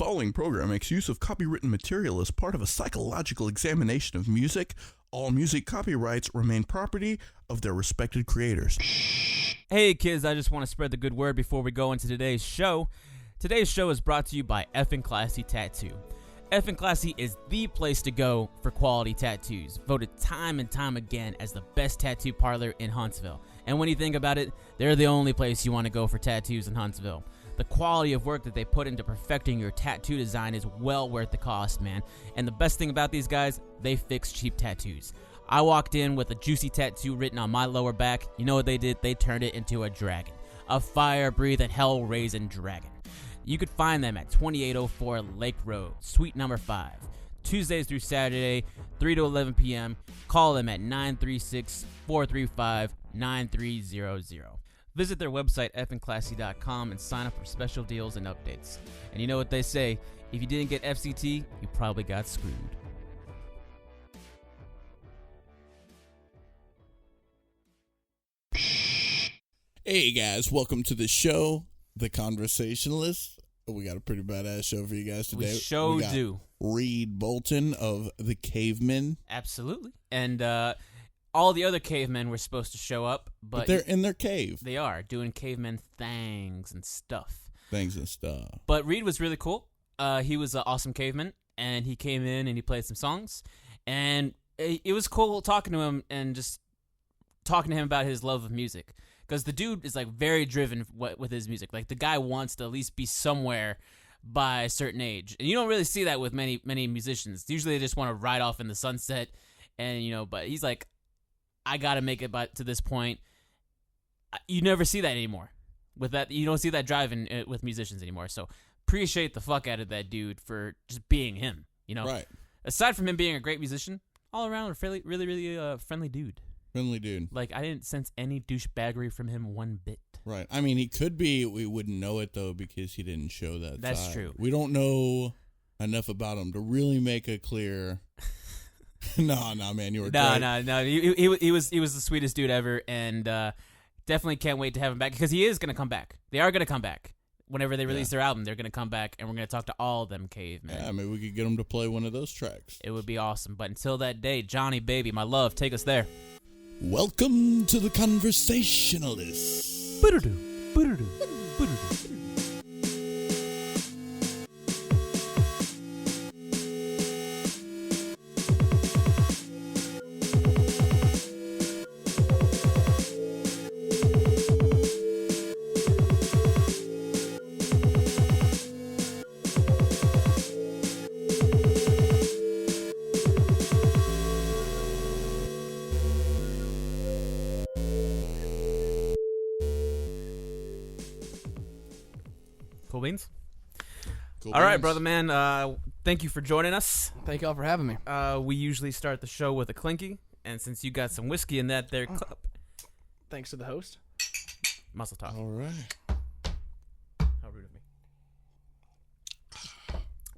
following program makes use of copywritten material as part of a psychological examination of music. All music copyrights remain property of their respected creators. Hey kids, I just want to spread the good word before we go into today's show. Today's show is brought to you by Effin' Classy Tattoo. Effin' Classy is the place to go for quality tattoos, voted time and time again as the best tattoo parlor in Huntsville. And when you think about it, they're the only place you want to go for tattoos in Huntsville. The quality of work that they put into perfecting your tattoo design is well worth the cost, man. And the best thing about these guys, they fix cheap tattoos. I walked in with a juicy tattoo written on my lower back. You know what they did? They turned it into a dragon. A fire-breathing, hell-raising dragon. You could find them at 2804 Lake Road, Suite number 5. Tuesdays through Saturday, 3 to 11 p.m. Call them at 936-435-9300. Visit their website, effinclassy.com, and sign up for special deals and updates. And you know what they say, if you didn't get FCT, you probably got screwed. Hey guys, welcome to the show, The Conversationalists. We got a pretty badass show for you guys today. We do. Reid Bolton of the Cavemen. Absolutely. And all the other cavemen were supposed to show up, but they're in their cave. They are doing caveman things and stuff. But Reid was really cool. He was an awesome caveman, and he came in and he played some songs. And it was cool talking to him and just talking to him about his love of music. Because the dude is like very driven with his music. Like the guy wants to at least be somewhere by a certain age. And you don't really see that with many musicians. Usually they just want to ride off in the sunset. And, but he's like, I got to make it to this point. You never see that anymore. With that, you don't see that drive with musicians anymore. So appreciate the fuck out of that dude for just being him. Right. Aside from him being a great musician, all around a really friendly dude. Friendly dude. Like, I didn't sense any douchebaggery from him one bit. Right. I mean, he could be. We wouldn't know it, though, because he didn't show that That's side. true. We don't know enough about him to really make a clear... No, man, you were great. No. He was the sweetest dude ever, and definitely can't wait to have him back, because he is going to come back. They are going to come back. Whenever they release their album, they're going to come back, and we're going to talk to all of them cavemen. Yeah, maybe we could get them to play one of those tracks. It would be awesome. But until that day, Johnny, baby, my love, take us there. Welcome to the Conversationalists. Cool beans? Cool All right, beans. brother man. Thank you for joining us. Thank y'all for having me. We usually start the show with a clinky, and since you got some whiskey in that there cup, Thanks to the host. muscle talk. All right. How rude of me.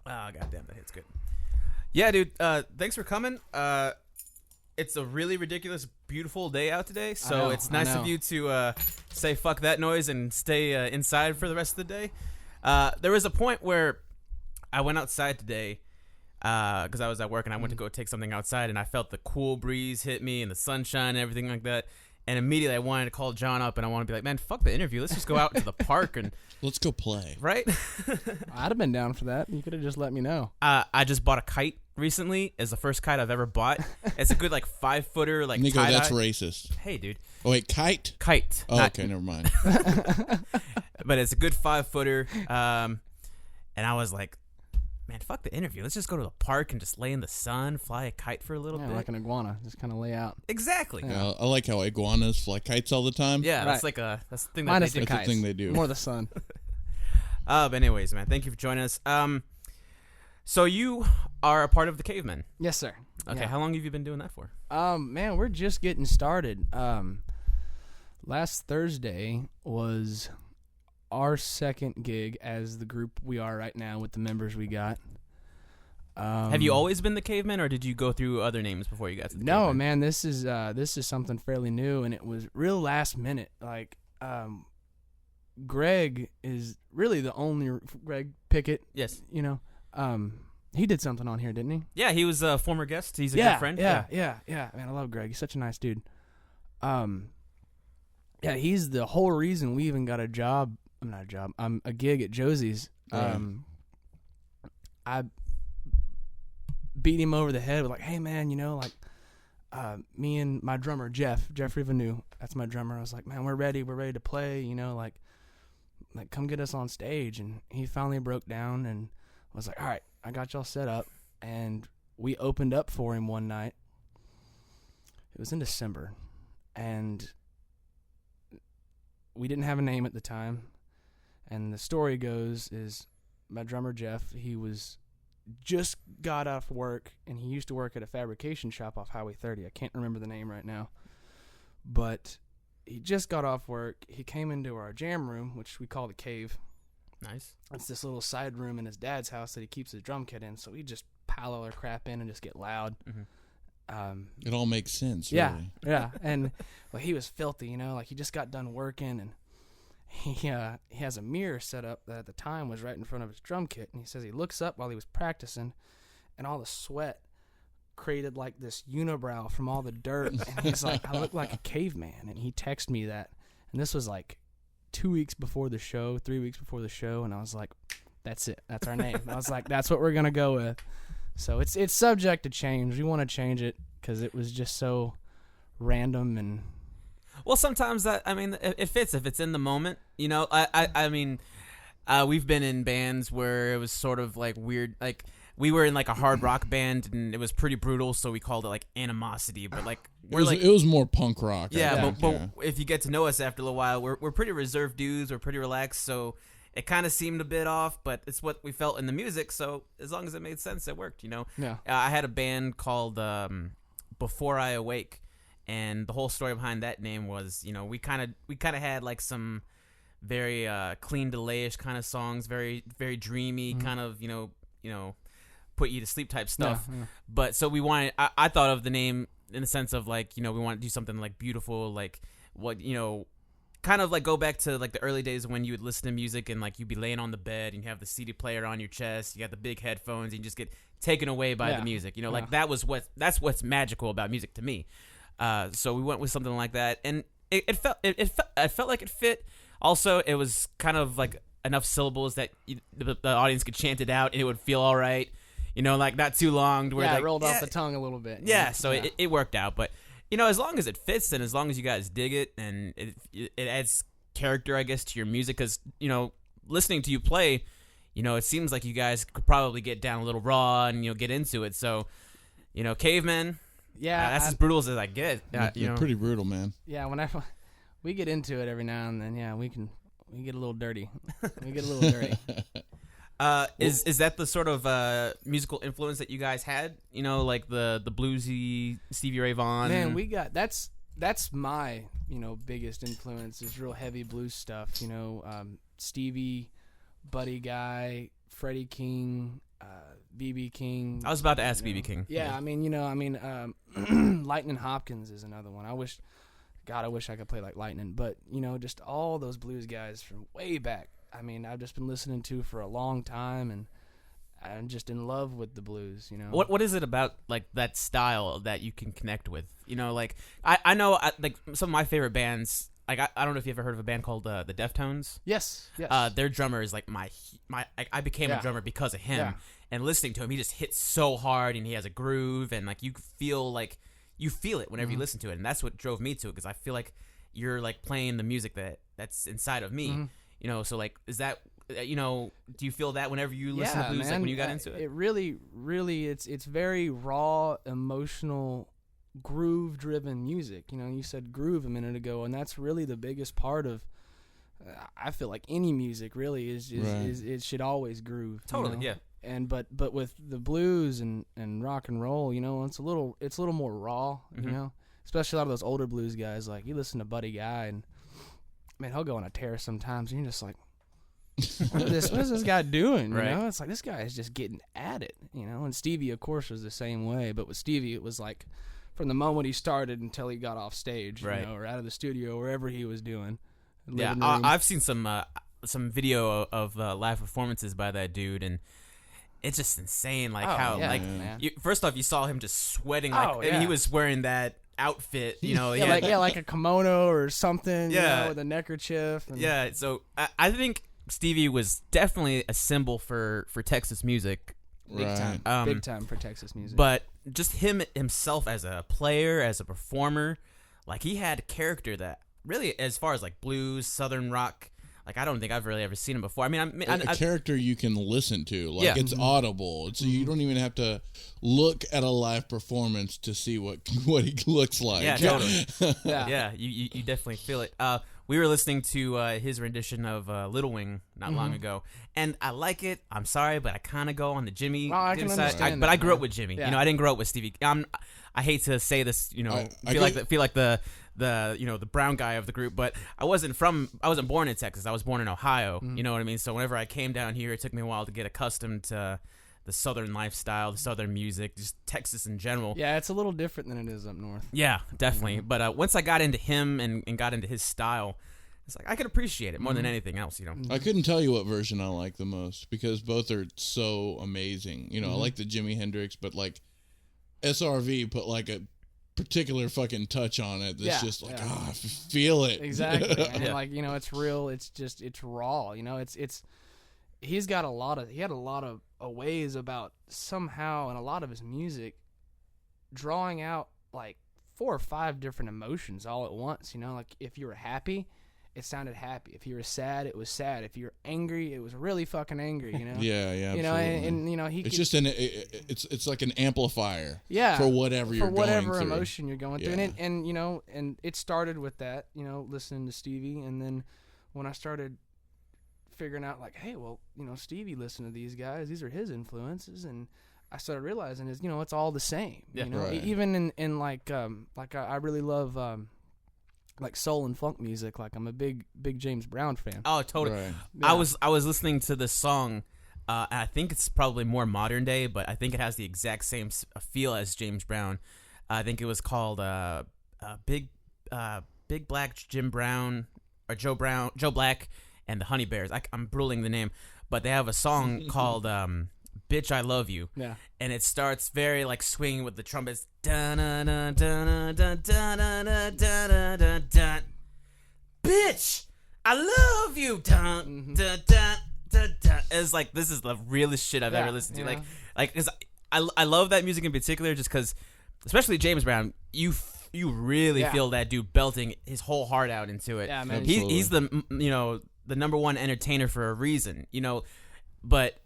Ah, goddamn, that hits good. Yeah, dude. Thanks for coming. It's a really ridiculous, beautiful day out today, so it's nice of you to say fuck that noise and stay inside for the rest of the day. There was a point where I went outside today because I was at work and I went to go take something outside, and I felt the cool breeze hit me and the sunshine and everything like that. And immediately I wanted to call John up and I wanted to be like, man, fuck the interview. Let's just go out to the park and let's go play. Right? I'd have been down for that. You could have just let me know. I just bought a kite recently. It's the first kite I've ever bought. It's a good 5-footer Nico, tie-dye. that's racist. Hey, dude. Oh wait, kite. Oh, okay, never mind. But it's a good 5-footer. And I was like, man, fuck the interview. Let's just go to the park and just lay in the sun, fly a kite for a little bit. Like an iguana, just kind of lay out. Exactly. Yeah, I like how iguanas fly kites all the time. Yeah, right. that's the thing that Minus they do. the kites. That's the thing they do. More the sun. But anyways, man, thank you for joining us. So you are a part of the Cavemen. Yes, sir. Okay, Yeah. how long have you been doing that for? Man, we're just getting started. Last Thursday was our second gig as the group we are right now with the members we got. Have you always been the Cavemen, or did you go through other names before you got to the No, Cavemen? man, this is something fairly new, and it was real last minute. Greg is really the only Greg Pickett. Yes. You know, he did something on here, didn't he? Yeah, he was a former guest. He's a good friend. Yeah. Man, I love Greg. He's such a nice dude. Yeah, he's the whole reason we even got a job. Not a job. A gig at Josie's. I beat him over the head with like, hey man, you know, like, me and my drummer Jeffrey Vanu, that's my drummer. I was like, man, we're ready to play. You know, like come get us on stage. And he finally broke down and was like, all right, I got y'all set up. And we opened up for him one night. It was in December, and we didn't have a name at the time. And the story goes is my drummer Jeff, he was just got off work, and he used to work at a fabrication shop off Highway 30. I can't remember the name right now. But he just got off work. He came into our jam room, which we call the Cave. Nice. It's this little side room in his dad's house that he keeps his drum kit in. So we just pile all our crap in and just get loud. Mm-hmm. It all makes sense, yeah, really. Yeah. And well, he was filthy, you know, like he just got done working, and he has a mirror set up that at the time was right in front of his drum kit. And he says he looks up while he was practicing, and all the sweat created like this unibrow from all the dirt. And he's like, I look like a caveman. And he texted me that. And this was like 2 weeks before the show, 3 weeks before the show. And I was like, that's it. That's our name. I was like, that's what we're going to go with. So it's subject to change. We want to change it because it was just so random. And well, sometimes that, I mean, it fits if it's in the moment. You know, I mean, we've been in bands where it was sort of like weird. Like we were in like a hard rock band, and it was pretty brutal, so we called it like Animosity. But like it was more punk rock. Yeah, but if you get to know us after a little while, we're pretty reserved dudes. We're pretty relaxed, so it kind of seemed a bit off, but it's what we felt in the music. So as long as it made sense, it worked. You know. Yeah. I had a band called Before I Awake. And the whole story behind that name was, you know, we kind of had like some very clean delay-ish kind of songs, very very dreamy, kind of you know put you to sleep type stuff. Yeah. But so we wanted, I thought of the name in the sense of like, you know, we want to do something like beautiful, like what, you know, kind of like go back to like the early days when you would listen to music and like you'd be laying on the bed and you have the CD player on your chest, you got the big headphones, and you just get taken away by the music. You know, like that's what's magical about music to me. So we went with something like that, and it felt like it fit. Also, it was kind of like enough syllables that the audience could chant it out, and it would feel all right. You know, like not too long. To where it rolled off the tongue a little bit. Yeah, so it worked out. But you know, as long as it fits, and as long as you guys dig it, and it adds character, I guess, to your music, because you know, listening to you play, you know, it seems like you guys could probably get down a little raw and get into it. So, you know, Cavemen. Yeah, that's as brutal as I get. You know, pretty brutal, man. Yeah, whenever we get into it every now and then, yeah, we get a little dirty. We get a little dirty. Is that the sort of musical influence that you guys had? You know, like the bluesy Stevie Ray Vaughan. Man, we got that's my biggest influence is real heavy blues stuff. You know, Stevie, Buddy Guy, Freddie King. B.B. King. I was about to ask B.B. King. Yeah, I mean, Lightning Hopkins is another one. I wish I could play like Lightning. But, just all those blues guys from way back. I mean, I've just been listening to for a long time, and I'm just in love with the blues, What is it about, like, that style that you can connect with? You know, like, I know, like, some of my favorite bands, like, I don't know if you ever heard of a band called the Deftones. Yes. Their drummer is, like, I became a drummer because of him. Yeah. And listening to him, he just hits so hard, and he has a groove, and like you feel it whenever you listen to it, and that's what drove me to it, because I feel like you're like playing the music that's inside of me, So like, is that do you feel that whenever you listen to blues, man, like when you got into it? It really, it's very raw, emotional, groove-driven music. You said groove a minute ago, and that's really the biggest part of. I feel like any music really is it should always groove. Totally, yeah. And but with the blues and rock and roll, it's a little more raw, Especially a lot of those older blues guys. Like you listen to Buddy Guy, and man, he'll go on a tear sometimes, and you're just like, what is this guy doing? Right. It's like this guy is just getting at it, And Stevie, of course, was the same way. But with Stevie, it was like from the moment he started until he got off stage, right. Or out of the studio, wherever he was doing. Yeah, living room. I've seen some video of live performances by that dude, and it's just insane. Like how, yeah, like, man. first off, you saw him just sweating. Like, and he was wearing that outfit, you know. like a kimono or something. Yeah, you know, with a neckerchief. And yeah. So I think Stevie was definitely a symbol for Texas music. big time for Texas music. But just himself as a player, as a performer, like he had character that really, as far as like blues, southern rock, like I don't think I've really ever seen him before. I mean, a character you can listen to, like Yeah. it's audible. It's you don't even have to look at a live performance to see what he looks like. yeah, totally. yeah. Yeah, you definitely feel it. We were listening to his rendition of Little Wing not long ago, and I like it. I'm sorry, but I kind of go on the Jimmy I can side. understand But that, I grew up man. with Jimmy. Yeah. You know, I didn't grow up with Stevie. I hate to say this. You know, I feel like the the brown guy of the group, but I wasn't born in Texas. I was born in Ohio. You know what I mean? So whenever I came down here, it took me a while to get accustomed to the southern lifestyle, the southern music, just Texas in general. Yeah, it's a little different than it is up north. Yeah, definitely. But once I got into him and got into his style, it's like I could appreciate it more than anything else, you know. I couldn't tell you what version I like the most because both are so amazing. You know, I like the Jimi Hendrix, but like SRV put like a particular fucking touch on it that's just like, I feel it. Exactly. And like, you know, it's real. It's just, it's raw. You know, he had a lot of ways about somehow in a lot of his music drawing out like 4 or 5 different emotions all at once. You know, like if you were happy, it sounded happy. If you were sad, it was sad. If you were angry, it was really fucking angry. You know. Yeah. You know, absolutely. and you know it's just it's like an amplifier. Yeah, For whatever you're going through. emotion you're going through, Yeah. and you know, and it started with that, you know, listening to Stevie, and then when I started figuring out like, hey, well, you know, Stevie listened to these guys; these are his influences, and I started realizing is, you know, it's all the same. Yeah. You know, Right. even in like I really love like soul and funk music. Like I'm a big James Brown fan. Oh, totally. Right. I was listening to this song. And I think it's probably more modern day, but I think it has the exact same feel as James Brown. I think it was called Big Black Jim Brown or Joe Black and the Honey Bears. I'm bruling the name, but they have a song called "Bitch I Love You." Yeah. And it starts very like swinging with the trumpets. Dun, dun, dun, dun, dun, dun, dun, dun, dun, dun, dun. Bitch, I love you. Dun, dun, dun, dun, dun. It's like this is the realest shit I've ever listened to. Yeah. Like, cause I love that music in particular, just because, especially James Brown, you really feel that dude belting his whole heart out into it. Yeah, man. He's the the number one entertainer for a reason, you know, but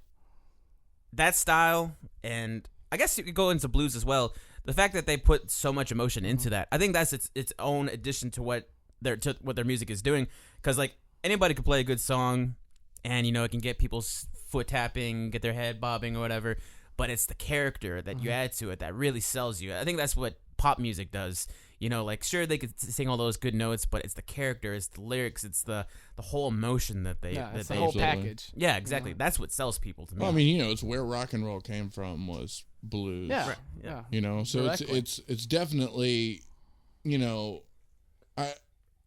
that style, and I guess you could go into blues as well. The fact that they put so much emotion into that, I think that's its own addition to what their music is doing. Because like anybody could play a good song, and you know it can get people's foot tapping, get their head bobbing or whatever. But it's the character that you add to it that really sells you. I think that's what pop music does. You know, like sure they could sing all those good notes, but it's the character, it's the lyrics, it's the whole emotion that they It's that the they whole Absolutely. package. Yeah, exactly. That's what sells people to me. Well, I mean, you know, it's where rock and roll came from was blues. Yeah. Right, yeah. Yeah. You know, so Directly. it's definitely, you know,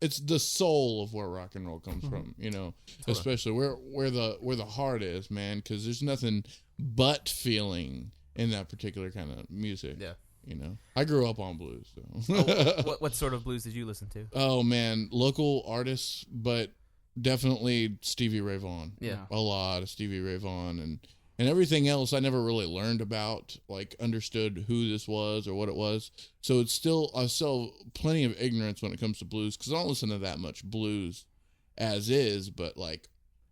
it's the soul of where rock and roll comes from. You know, especially where the heart is, man. Because there's nothing but feeling in that particular kind of music. Yeah. You know, I grew up on blues. So. What sort of blues did you listen to? Oh man, local artists, but definitely Stevie Ray Vaughan. Yeah. A lot of Stevie Ray Vaughan and everything else I never really learned about, like understood who this was or what it was. So I still plenty of ignorance when it comes to blues because I don't listen to that much blues as is, but like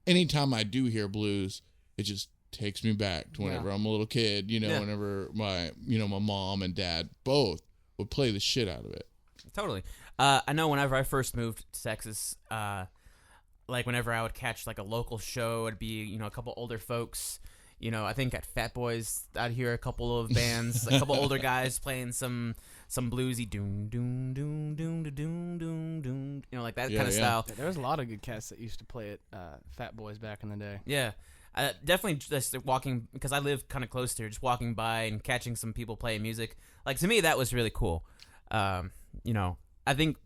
anytime I do hear blues, it just takes me back to whenever I'm a little kid, you know, Yeah. whenever my mom and dad both would play the shit out of it. Totally. I know whenever I first moved to Texas, like whenever I would catch like a local show, it'd be, you know, a couple older folks. You know, I think at Fat Boys, I'd hear a couple of bands, a couple older guys playing some bluesy doom doom doom doom doom doom doom, you know, like that Yeah, kind of yeah. style. Yeah, there was a lot of good cats that used to play at Fat Boys back in the day. Yeah. Definitely just walking, because I live kind of close to here, just walking by and catching some people playing music. Like, to me, that was really cool. You know, I think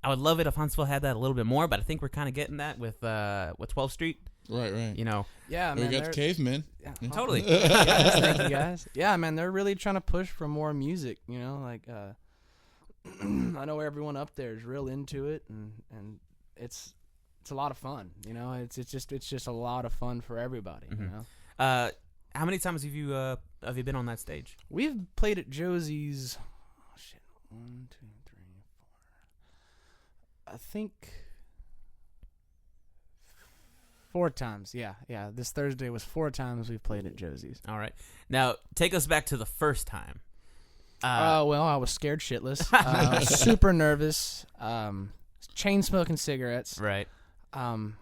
I would love it if Huntsville had that a little bit more, but I think we're kind of getting that with 12th Street. Right. You know. Yeah, man. We got the Cavemen. Yeah, Totally. Yes, thank you guys. Yeah, man, they're really trying to push for more music. You know, like I know everyone up there is real into it, and it's a lot of fun. You know, it's just a lot of fun for everybody. Mm-hmm. You know. How many times have you been on that stage? We've played at Josie's. Oh shit! 1, 2, 3, 4. I think 4 times. Yeah. This Thursday was 4 times we've played at Josie's. All right. Now take us back to the first time. Well, I was scared shitless. Super nervous. Chain smoking cigarettes. Right. And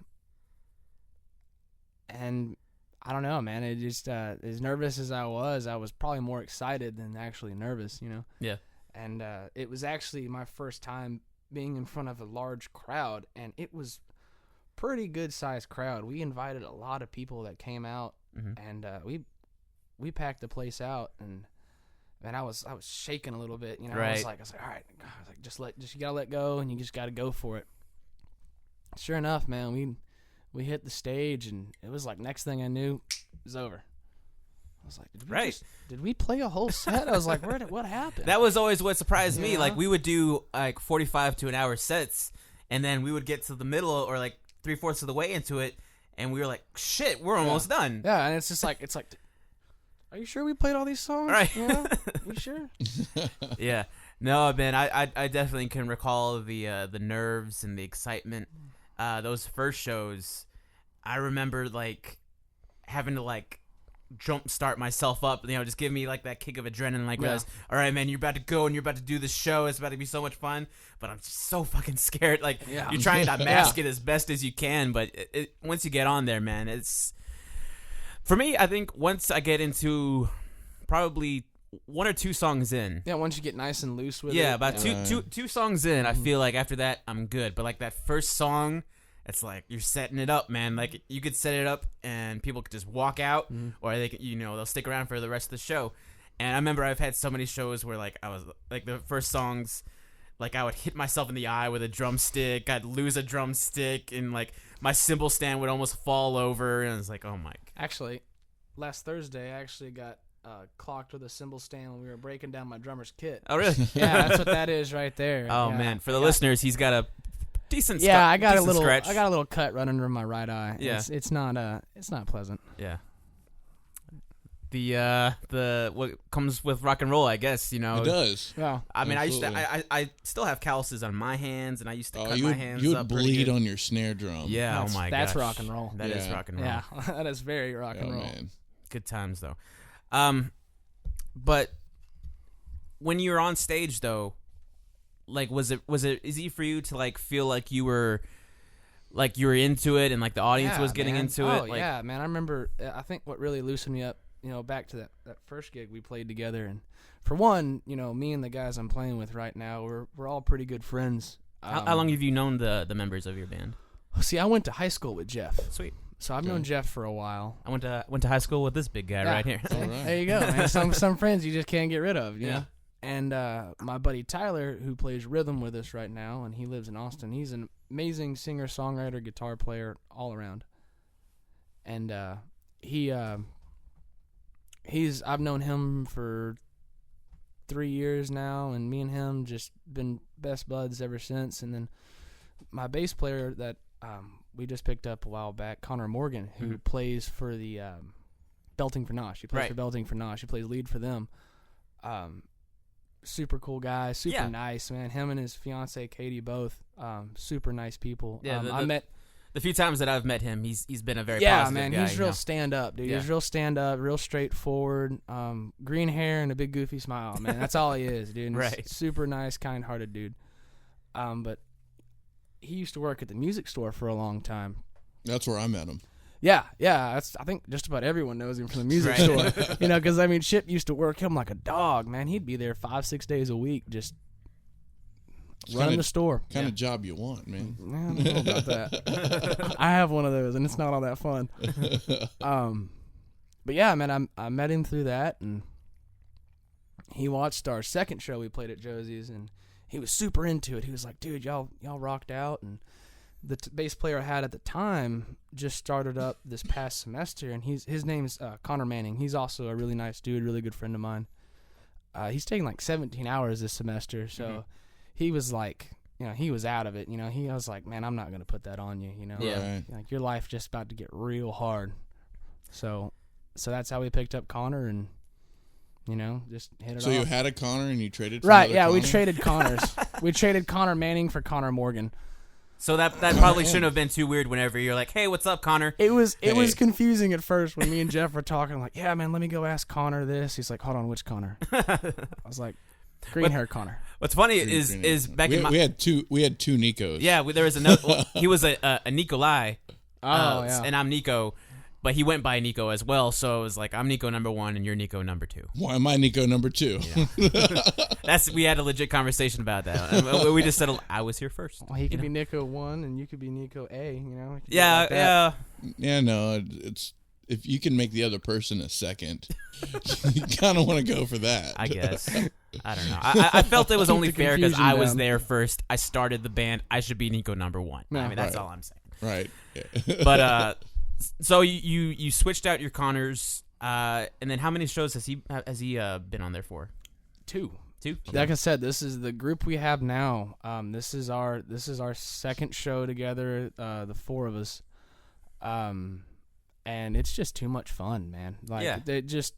I don't know, man. It just as nervous as I was probably more excited than actually nervous, you know. Yeah. And it was actually my first time being in front of a large crowd, and it was pretty good sized crowd. We invited a lot of people that came out, and we packed the place out, and I was shaking a little bit, you know. Right. I was like, all right, just you gotta let go, and you just gotta go for it. Sure enough, man, we hit the stage, and it was like next thing I knew, it was over. I was like, did we play a whole set? I was like, what happened? That was always what surprised me. Yeah. Like, we would do like 45 to an hour sets, and then we would get to the middle or like 3/4 of the way into it, and we were like, shit, we're almost done. Yeah, and it's like, are you sure we played all these songs? Right. You know? You sure? Yeah. No, man, I definitely can recall the nerves and the excitement. Those first shows, I remember like having to like jump start myself up, you know, just give me like that kick of adrenaline, like, realize, all right, man, you're about to go and you're about to do this show. It's about to be so much fun, but I'm just so fucking scared. Like, you're trying to mask it as best as you can, but once you get on there, man, it's, for me, I think once I get into probably 1 or 2 songs in. Yeah, once you get nice and loose with it. Yeah, about two songs in, I feel like after that, I'm good. But like that first song, it's like you're setting it up, man. Like you could set it up and people could just walk out, or they could, you know, they'll stick around for the rest of the show. And I remember I've had so many shows where like I was like the first songs, like I would hit myself in the eye with a drumstick. I'd lose a drumstick, and like my cymbal stand would almost fall over. And I was like, oh my. Actually, last Thursday, I actually got clocked with a cymbal stand when we were breaking down my drummer's kit. Oh really? Yeah, that's what that is right there. Oh yeah. man, for the listeners, he's got a decent. I got decent scratch. I got a little cut right under my right eye. Yeah. It's not pleasant. Yeah. The what comes with rock and roll, I guess, you know. It does. Yeah. I mean, Absolutely. I still have calluses on my hands, and I used to cut you my would, hands you up would pretty bleed good. on your snare drum. Yeah, That's, oh my that's gosh. rock and roll. That is Yeah. rock and roll. Yeah, that is very rock and roll. Man. Good times though. But when you were on stage though, like was it easy for you to like feel like you were into it and like the audience was getting into it? Like, yeah, man. I remember. I think what really loosened me up, you know, back to that first gig we played together, and for one, you know, me and the guys I'm playing with right now, we're all pretty good friends. How long have you known the members of your band? See, I went to high school with Jeff. Sweet. So I've known Jeff for a while. I went to high school with this big guy right here. All right. There you go, man. Some friends you just can't get rid of, you Yeah. know? And my buddy Tyler, who plays rhythm with us right now, and he lives in Austin, he's an amazing singer, songwriter, guitar player, all around. And I've known him for 3 years now, and me and him just been best buds ever since. And then my bass player that we just picked up a while back, Connor Morgan, who plays for the Belting for Nosh. He plays for Belting for Nosh. He plays lead for them. Super cool guy, super nice, man. Him and his fiance Katie both super nice people. Yeah, I met the few times that I've met him, he's been a very yeah, positive man. guy, He's you real know? stand up, dude. Yeah. He's real stand up, real straightforward. Green hair and a big goofy smile, man. That's all he is, dude. And Right. he's super nice, kind hearted dude. But he used to work at the music store for a long time. That's where I met him. Yeah. I think just about everyone knows him from the music Right. store. You know, because I mean, Chip used to work him like a dog, man. He'd be there 5-6 days a week, just running the store. Kind of job you want, man. I don't know about that. I have one of those, and it's not all that fun. But yeah, man, I met him through that, and he watched our second show we played at Josie's, and he was super into it. He was like, dude, y'all rocked out. And the bass player I had at the time just started up this past semester, and his name's Connor Manning. He's also a really nice dude, really good friend of mine. He's taking like 17 hours this semester, so he was like, he was out of it. He was like, man, I'm not gonna put that on you. Yeah. Like your life just about to get real hard. So that's how we picked up Connor and. Just hit it off. So you had a Connor and you traded for right? another Yeah, Connor? we traded Connors. We traded Connor Manning for Connor Morgan. So that probably shouldn't have been too weird whenever you're like, hey, what's up, Connor? It was confusing at first when me and Jeff were talking. Like, yeah, man, let me go ask Connor this. He's like, hold on, which Connor? I was like, green hair Connor. What's funny is back in my we had two Nikos. Yeah, there was another. He was a Nikolai. Yeah. And I'm Nico. But he went by Nico as well, so it was like I'm Nico number 1 and you're Nico number 2. Why am I Nico number 2? Yeah. We had a legit conversation about that. And we just said I was here first. Well, he could be Nico 1 and you could be Nico A. Yeah, yeah. Yeah, no, it's if you can make the other person a second, you kind of want to go for that. I guess. I don't know. I felt it was only Keep the fair because confusion I was down. there first. I started the band. I should be Nico number 1. Yeah. I mean, that's Right. all I'm saying. Right. Yeah. But so you switched out your Connors, and then how many shows has he been on there for? 2. 2. Like I said, this is the group we have now. This is our second show together, the 4 of us. And it's just too much fun, man. Like Yeah. they just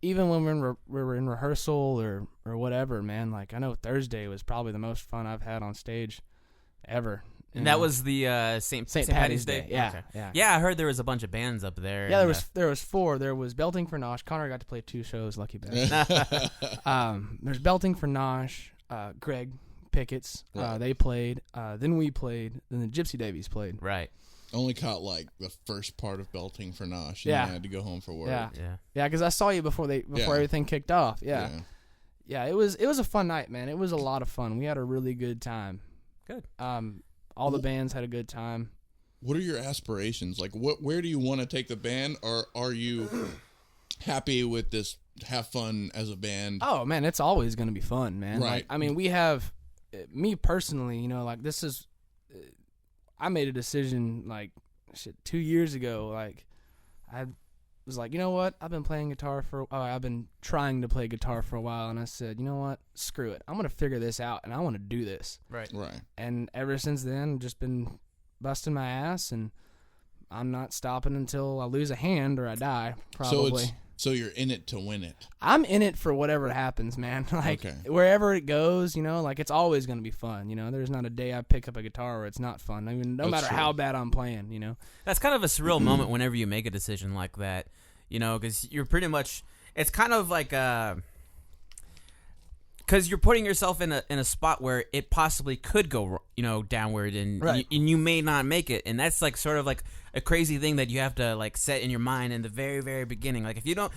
even when we're in rehearsal or whatever, man. Like I know Thursday was probably the most fun I've had on stage ever. And that was the St. Patty's Day. Yeah, Okay. yeah. I heard there was a bunch of bands up there. Yeah, and, there was 4. There was Belting for Nosh. Connor got to play 2 shows. Lucky bastard. There's Belting for Nosh. Greg Pickett's. Right. They played. Then we played. Then the Gypsy Davies played. Right. Only caught like the first part of Belting for Nosh, and Yeah. then I had to go home for work. Yeah, Yeah. yeah. Because I saw you before Yeah. everything kicked off. Yeah. It was a fun night, man. It was a lot of fun. We had a really good time. Good. All the bands had a good time. What are your aspirations? Like, where do you want to take the band, or are you happy with this? Have fun as a band. Oh man, it's always gonna be fun, man. Right. Like, I mean, we have me personally. Like this is. I made a decision like 2 years ago. Like I was like, you know what? I've been playing guitar I've been trying to play guitar for a while, and I said, you know what? Screw it. I'm gonna figure this out, and I want to do this. Right. Right. And ever since then, just been busting my ass, and I'm not stopping until I lose a hand or I die. Probably. So you're in it to win it. I'm in it for whatever happens, man. Like Okay. wherever it goes, like it's always gonna be fun. There's not a day I pick up a guitar where it's not fun. I mean, no That's matter true. how bad I'm playing. That's kind of a surreal moment whenever you make a decision like that, because you're pretty much. It's kind of like because you're putting yourself in a spot where it possibly could go, downward, and Right. you may not make it, and that's like sort of like a crazy thing that you have to like set in your mind in the very, very beginning. Like if you don't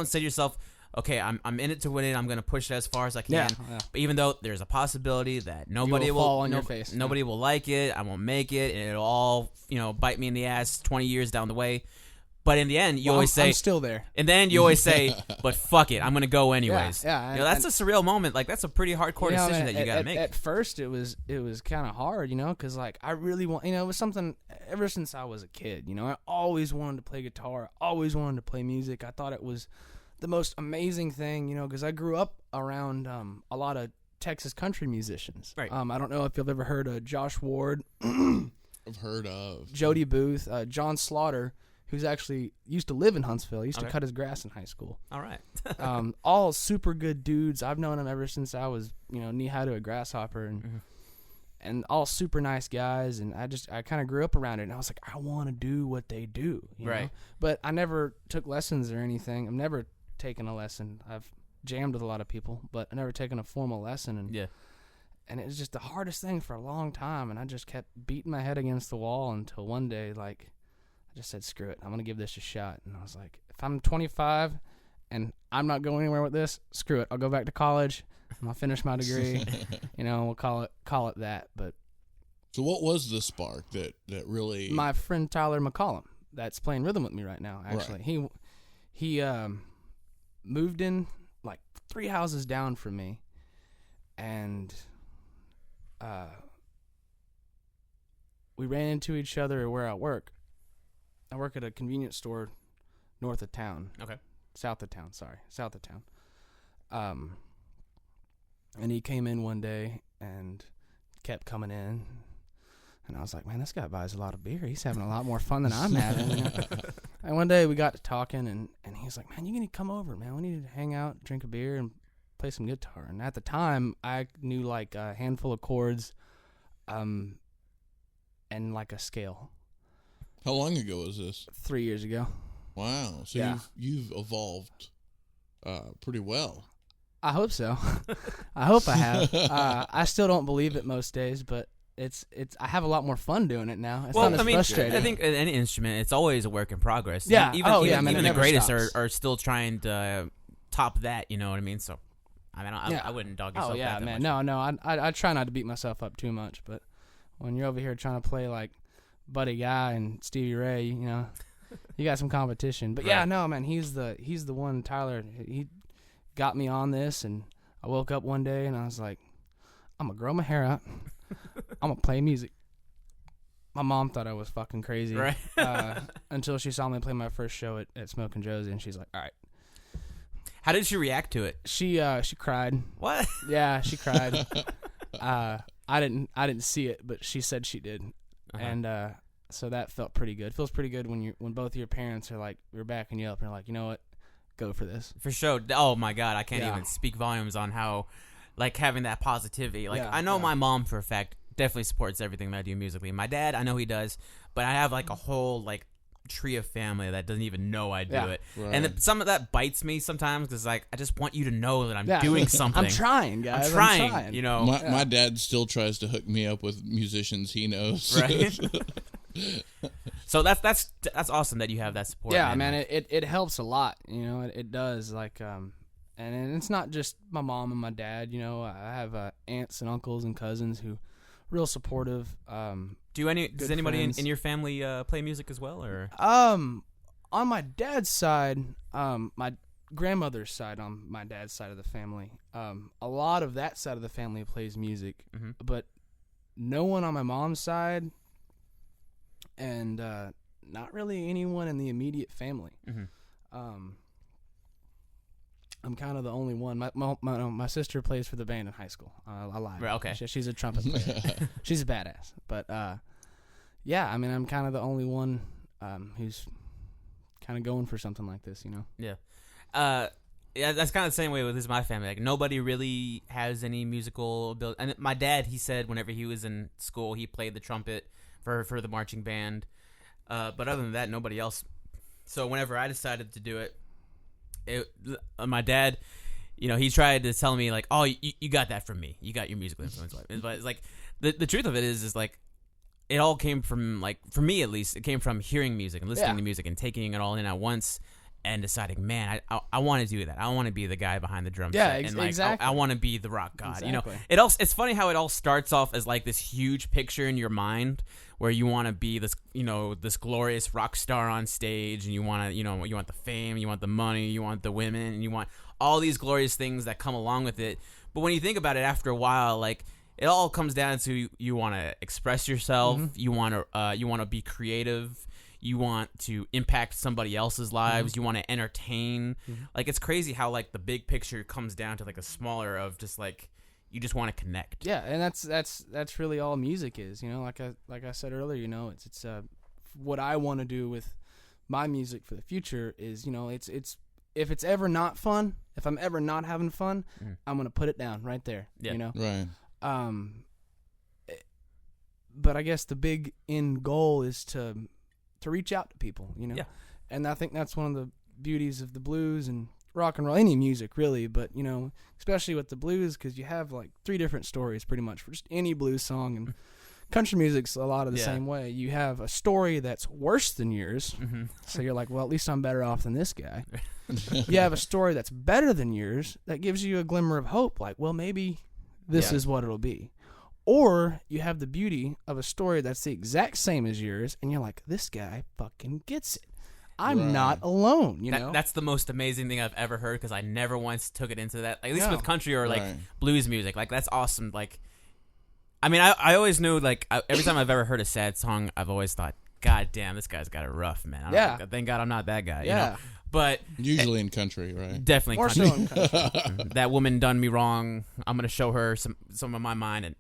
say to yourself, okay, I'm in it to win it, I'm gonna push it as far as I can. Yeah. But even though there's a possibility that nobody will fall on your face. nobody will like it, I won't make it, and it'll all bite me in the ass 20 years down the way. But in the end, you always say, I'm still there. and then you always say, but fuck it, I'm going to go anyways. Yeah, that's a surreal moment. Like, that's a pretty hardcore decision that you got to make. At first, it was kind of hard, because like I really want, it was something ever since I was a kid. I always wanted to play guitar, always wanted to play music. I thought it was the most amazing thing, because I grew up around a lot of Texas country musicians. Right. I don't know if you've ever heard of Josh Ward, I've heard of Jody Booth, John Slaughter, who's actually used to live in Huntsville. He used to Okay. cut his grass in high school. All right. All super good dudes. I've known them ever since I was, knee high to a grasshopper, and all super nice guys. And I kind of grew up around it, and I was like, I want to do what they do, Right. know? But I never took lessons or anything. I've never taken a lesson. I've jammed with a lot of people, but I never taken a formal lesson. And Yeah. and it was just the hardest thing for a long time. And I just kept beating my head against the wall until one day, like, I just said, screw it. I'm going to give this a shot. And I was like, if I'm 25 and I'm not going anywhere with this, screw it. I'll go back to college and I'll finish my degree. We'll call it that. But So what was the spark that really? my friend Tyler McCollum, that's playing rhythm with me right now, actually. Right. He moved in like 3 houses down from me. and we ran into each other where I work. I work at a convenience store north of town. Okay. South of town. And he came in one day and kept coming in. And I was like, man, this guy buys a lot of beer. He's having a lot more fun than I'm having. You know? And one day we got to talking, and he's like, man, you need to come over, man. We need to hang out, drink a beer, and play some guitar. And at the time, I knew like a handful of chords and like a scale. How long ago was this? 3 years ago. Wow. So Yeah. you've evolved pretty well. I hope so. I hope I have. I still don't believe it most days, but it's. I have a lot more fun doing it now. It's not as frustrating. I think any instrument, it's always a work in progress. Yeah. Even Man, the greatest stops. are still trying to top that. You know what I mean? So, I mean, I wouldn't dog yourself. Oh yeah, that man. much. No. I try not to beat myself up too much, but when you're over here trying to play like Buddy Guy and Stevie Ray, you know, you got some competition. But yeah, Right. no, man. He's the one. Tyler. He got me on this, and I woke up one day and I was like, I'm gonna grow my hair out. I'm gonna play music. My mom thought I was fucking crazy, Right. Until she saw me play my first show at Smoke and Josie, and she's like, all right. How did she react to it? She cried. What? Yeah, she cried. I didn't see it, but she said she did, and so that felt pretty good. It feels pretty good when both of your parents are like, we're backing you up, and are like, you know what, go for this. For sure. Oh my God, I can't Yeah. even speak volumes on how, like, having that positivity. Like, Yeah, I know yeah. my mom for a fact definitely supports everything that I do musically. My dad, I know he does, but I have like a whole like tree of family that doesn't even know I do Yeah. it, Right. and some of that bites me sometimes because like I just want you to know that I'm Yeah. doing something. I'm trying, guys. I'm trying. You know, My dad still tries to hook me up with musicians he knows. right? So that's awesome that you have that support. Yeah, man, it helps a lot. You know, it does. Like, and it's not just my mom and my dad. You know, I have aunts and uncles and cousins who real supportive. Does anybody friends. in your family play music as well, or? On my dad's side, my grandmother's side, on my dad's side of the family, a lot of that side of the family plays music, Mhm. but no one on my mom's side, and not really anyone in the immediate family. Mhm. I'm kind of the only one. My sister plays for the band in high school. I lied. Right, okay. She's a trumpet player. She's a badass. But yeah, I mean, I'm kind of the only one who's kind of going for something like this, you know? Yeah. Yeah, that's kind of the same way with my family. Like, nobody really has any musical ability. And my dad, he said whenever he was in school, he played the trumpet for the marching band. But other than that, nobody else. So whenever I decided to do it, my dad, you know, he tried to tell me, like, oh, you got that from me. You got your musical influence. But it's like, the truth of it is like, it all came from, like, for me at least, it came from hearing music and listening to music and taking it all in at once and deciding, man, I want to do that. I want to be the guy behind the drum set. And, like, exactly. I want to be the rock god. Exactly. You know, it's funny how it all starts off as, like, this huge picture in your mind where you want to be this, you know, this glorious rock star on stage, and you want to, you know, you want the fame, you want the money, you want the women, and you want all these glorious things that come along with it. But when you think about it after a while, like, it all comes down to you want to express yourself, you want to be creative, you want to impact somebody else's lives, you want to entertain. Like, it's crazy how, like, the big picture comes down to, like, a smaller of just, like, you just want to connect. Yeah, and that's really all music is, you know. Like I said earlier, you know, it's what I want to do with my music for the future is, you know, it's if it's ever not fun, if I'm ever not having fun, I'm gonna put it down right there. Yeah. You know, Right. But I guess the big end goal is to reach out to people, you know. Yeah. And I think that's one of the beauties of the blues and rock and roll, any music really, but, you know, especially with the blues, because you have like 3 different stories pretty much for just any blues song, and country music's a lot of the same way. You have a story that's worse than yours, so you're like, well, at least I'm better off than this guy. You have a story that's better than yours that gives you a glimmer of hope, like, well, maybe this is what it'll be. Or you have the beauty of a story that's the exact same as yours, and you're like, this guy fucking gets it. I'm not alone, you know? That's the most amazing thing I've ever heard because I never once took it into that. At least with country or like Right. blues music. Like that's awesome. Like, I mean, I always knew like every time I've ever heard a sad song, I've always thought, God damn, this guy's got it rough, man. Thank God I'm not that guy. Yeah. You know? But Usually in country, right? definitely More country. so in country. That woman done me wrong. I'm gonna show her some of my mind and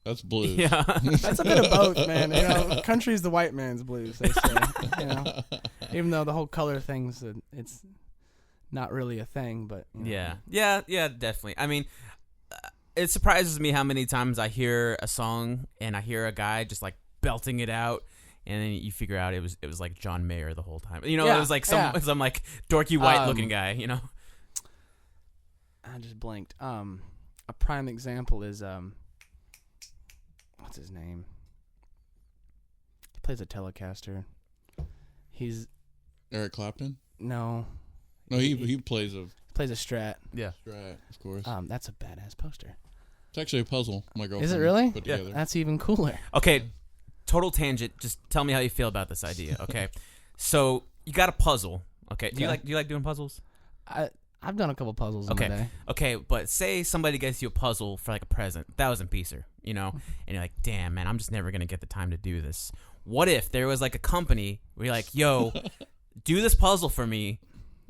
That's blues. yeah. That's a bit of both, man. You know, country's the white man's blues, they say. You know, even though the whole color thing's it's not really a thing, but you know. Yeah, definitely. I mean, it surprises me how many times I hear a song and I hear a guy just like belting it out, and then you figure out it was like John Mayer the whole time. You know, it was like some like dorky white looking guy. You know, I just blinked. A prime example is what's his name? He plays a Telecaster. He's Eric Clapton? no. No, he plays a Plays a Strat. yeah. Strat, of course. That's a badass poster. It's actually a puzzle my girlfriend Is it really? put Yeah. together. That's even cooler. Okay, total tangent. Just tell me how you feel about this idea. Okay, so you got a puzzle. Okay, do you like doing puzzles? I've done a couple puzzles in Okay. the day. Okay, but say somebody gets you a puzzle for like a present, 1,000-piecer, you know, and you're like, damn, man, I'm just never going to get the time to do this. What if there was like a company where you're like, yo, do this puzzle for me,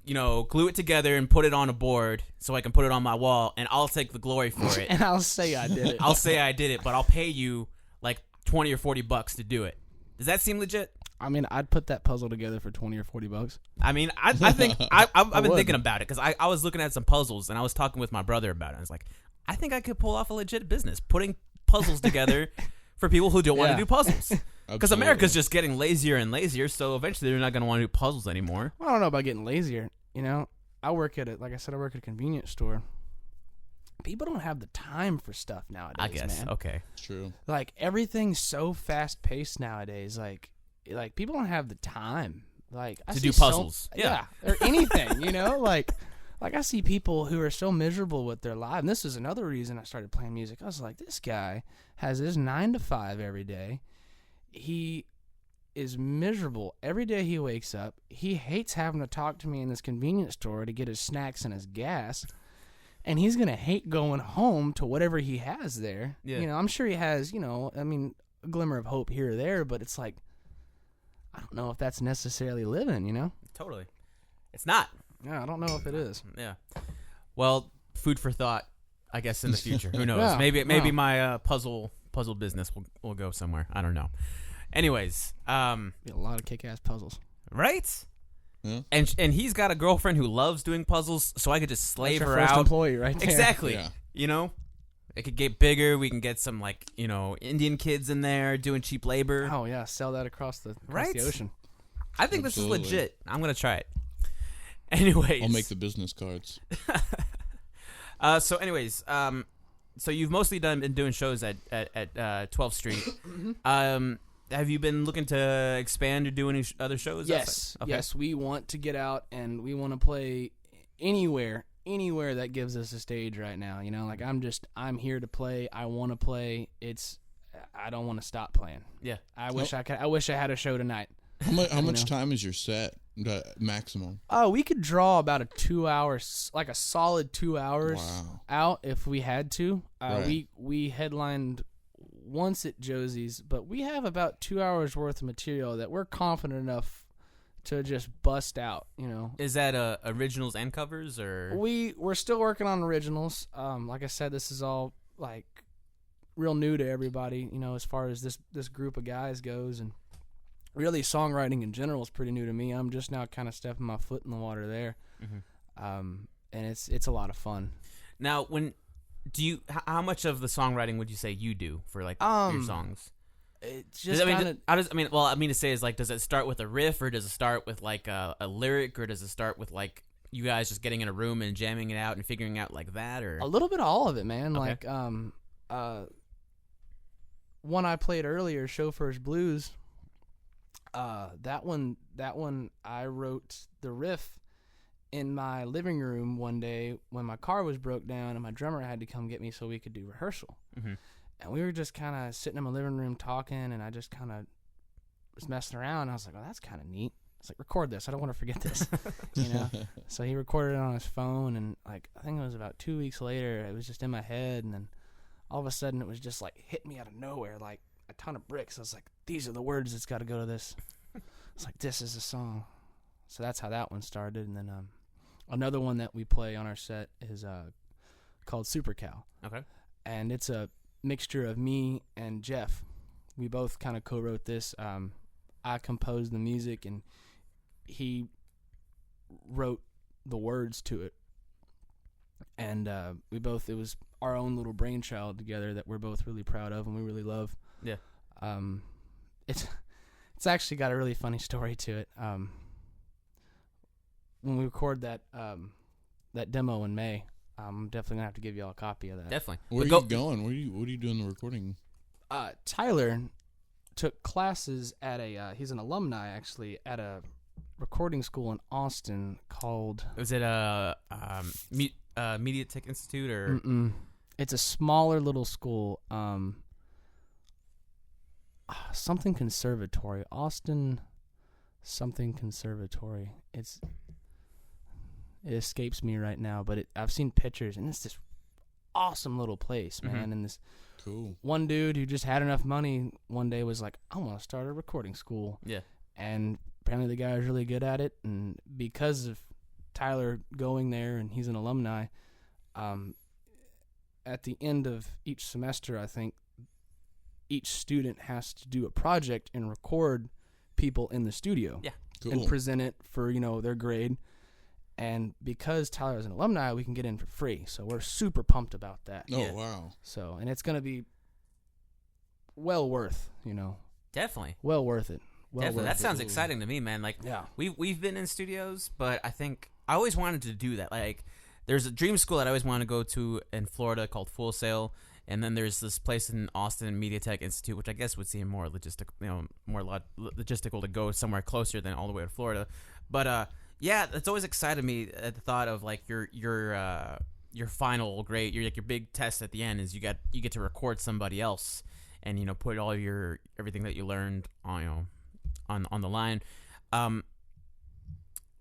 you know, glue it together and put it on a board so I can put it on my wall and I'll take the glory for it. And I'll say I did it. I'll say I did it, but I'll pay you like $20 or $40 to do it. Does that seem legit? I mean, I'd put that puzzle together for $20 or $40. I mean, I think I've been would. thinking about it because I was looking at some puzzles and I was talking with my brother about it. I was like, I think I could pull off a legit business putting puzzles together for people who don't want to do puzzles. Because America's just getting lazier and lazier, so eventually they're not going to want to do puzzles anymore. Well, I don't know about getting lazier. You know, I work at like I said, I work at a convenience store. People don't have the time for stuff nowadays, I guess. man. Okay. True. Like everything's so fast paced nowadays. Like people don't have the time. Like I To see do puzzles. Yeah. or anything. You know, like I see people who are so miserable with their life. And this is another reason I started playing music. I was like, this guy has his 9 to 5 every day. He is miserable every day he wakes up. He hates having to talk to me in this convenience store to get his snacks and his gas. And he's going to hate going home to whatever he has there. Yeah. You know, I'm sure he has, you know, I mean, a glimmer of hope here or there, but it's like, I don't know if that's necessarily living, you know? Totally. It's not. Yeah, I don't know if it is. Yeah. Well, food for thought, I guess, in the future. Who knows? Yeah. Maybe Wow. my puzzle business will go somewhere. I don't know. Anyways, Be a lot of kick-ass puzzles. right? Yeah. And he's got a girlfriend who loves doing puzzles, so I could just slave That's your her first out. employee right there. Exactly. Yeah. You know, it could get bigger. We can get some like Indian kids in there doing cheap labor. Oh, yeah, sell that across the Right? ocean. I think Absolutely. this is legit. I'm gonna try it. Anyways, I'll make the business cards. So you've mostly been doing shows at 12th Street. Have you been looking to expand or do any other shows? Yes, Okay. yes, we want to get out and we want to play anywhere that gives us a stage right now. You know, like I'm here to play. I want to play. I don't want to stop playing. Yeah. I wish I had a show tonight. How much time is your set? Maximum. Oh, we could draw about a 2 hours, like a solid 2 hours Wow. out if we had to. Right. We headlined once at Josie's, but we have about 2 hours worth of material that we're confident enough to just bust out. You know, Is that originals and covers or? we're still working on originals. Like I said, this is all like real new to everybody. You know, as far as this group of guys goes, and really songwriting in general is pretty new to me. I'm just now kind of stepping my foot in the water there. Mhm. And it's a lot of fun. Now, how much of the songwriting would you say you do for like your songs? It's Does just to say is like, does it start with a riff or does it start with like a lyric or does it start with like you guys just getting in a room and jamming it out and figuring out like that or? a little bit of all of it, man. Okay. Like one I played earlier, Chauffeur's Blues. That one I wrote the riff in my living room one day when my car was broke down and my drummer had to come get me so we could do rehearsal. Mhm. And we were just kind of sitting in my living room talking, and I just kind of was messing around. And I was like, "Oh, that's kind of neat." was like, record this. I don't want to forget this, So he recorded it on his phone, and like I think it was about 2 weeks later, it was just in my head, and then all of a sudden it was just like hit me out of nowhere, like a ton of bricks. I was like, these are the words that's got to go to this. It's like, this is a song. So that's how that one started, and then another one that we play on our set is called Super Cow. Okay. And it's a mixture of me and Jeff. We both kind of co-wrote this. I composed the music, and he wrote the words to it. And it was our own little brainchild together that we're both really proud of and we really love. Yeah. It's actually got a really funny story to it. When we record that demo in May, I'm definitely gonna have to give y'all a copy of that. Definitely. Where are you going? What are you doing the recording? Tyler took classes at he's an alumni actually at a recording school in Austin called. Was it Media Tech Institute or? Mm-mm. It's a smaller little school. Something conservatory. Austin something conservatory. It escapes me right now, but I've seen pictures, and it's this awesome little place, man. Mm-hmm. And this cool one dude who just had enough money one day was like, I want to start a recording school. Yeah. And apparently the guy was really good at it, and because of Tyler going there, and he's an alumni, at the end of each semester, I think each student has to do a project and record people in the studio. Yeah. Cool. And present it for, their grade. And because Tyler is an alumni, we can get in for free. So we're super pumped about that. Oh, Yeah. wow. So, and it's going to be well worth, Definitely. well worth it. Well Definitely. worth That it. sounds exciting to me, man. Like, Yeah. we've been in studios, but I think I always wanted to do that. Like, there's a dream school that I always wanted to go to in Florida called Full Sail, and then there's this place in Austin, Media Tech Institute, which I guess would seem more logistical to go somewhere closer than all the way to Florida. But yeah, that's always excited me at the thought of like your final grade, your big test at the end is you get to record somebody else, and put all everything that you learned on on the line.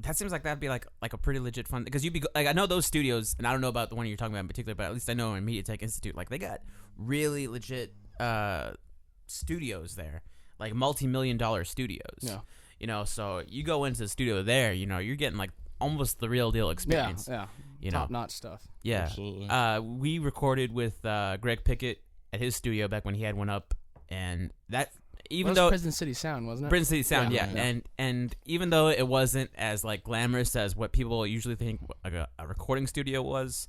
That seems like that'd be like a pretty legit fun, because you'd be like, I know those studios, and I don't know about the one you're talking about in particular, but at least I know in Media Tech Institute, like they got really legit studios there, like multi-million-dollar studios. Yeah. So you go into the studio there, you're getting like almost the real deal experience. Yeah. Top-notch stuff. Yeah. Absolutely. We recorded with Greg Pickett at his studio back when he had one up, and that. Even though Prison City Sound, wasn't it? Prison City Sound, yeah. Yeah. And even though it wasn't as like glamorous as what people usually think like a recording studio was,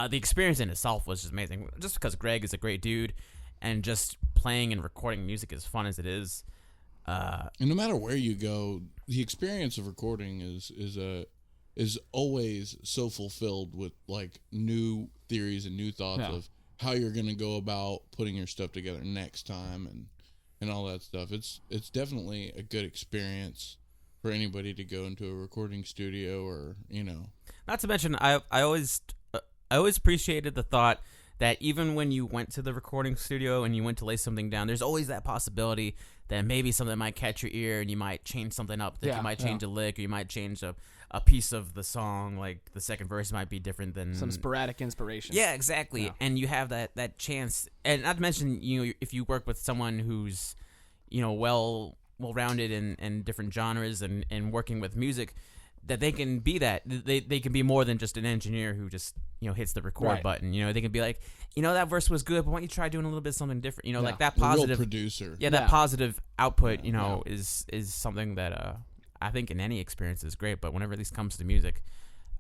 the experience in itself was just amazing. Just because Greg is a great dude, and just playing and recording music as fun as it is. And no matter where you go, the experience of recording is always so fulfilled with like new theories and new thoughts of how you're going to go about putting your stuff together next time and all that stuff. It's definitely a good experience for anybody to go into a recording studio or, Not to mention, I always appreciated the thought that even when you went to the recording studio and you went to lay something down, there's always that possibility that maybe something might catch your ear and you might change something up. That you might change a lick, or you might change a piece of the song, like the second verse might be different than some sporadic inspiration. Yeah, exactly. Yeah. And you have that chance. And not to mention, if you work with someone who's, well-rounded in different genres and working with music, that they can be that. They can be more than just an engineer who just, hits the record button. They can be like, that verse was good, but why don't you try doing a little bit something different? Like that positive. A real producer. Yeah, that positive output, is something that I think in any experience is great. But whenever this comes to music,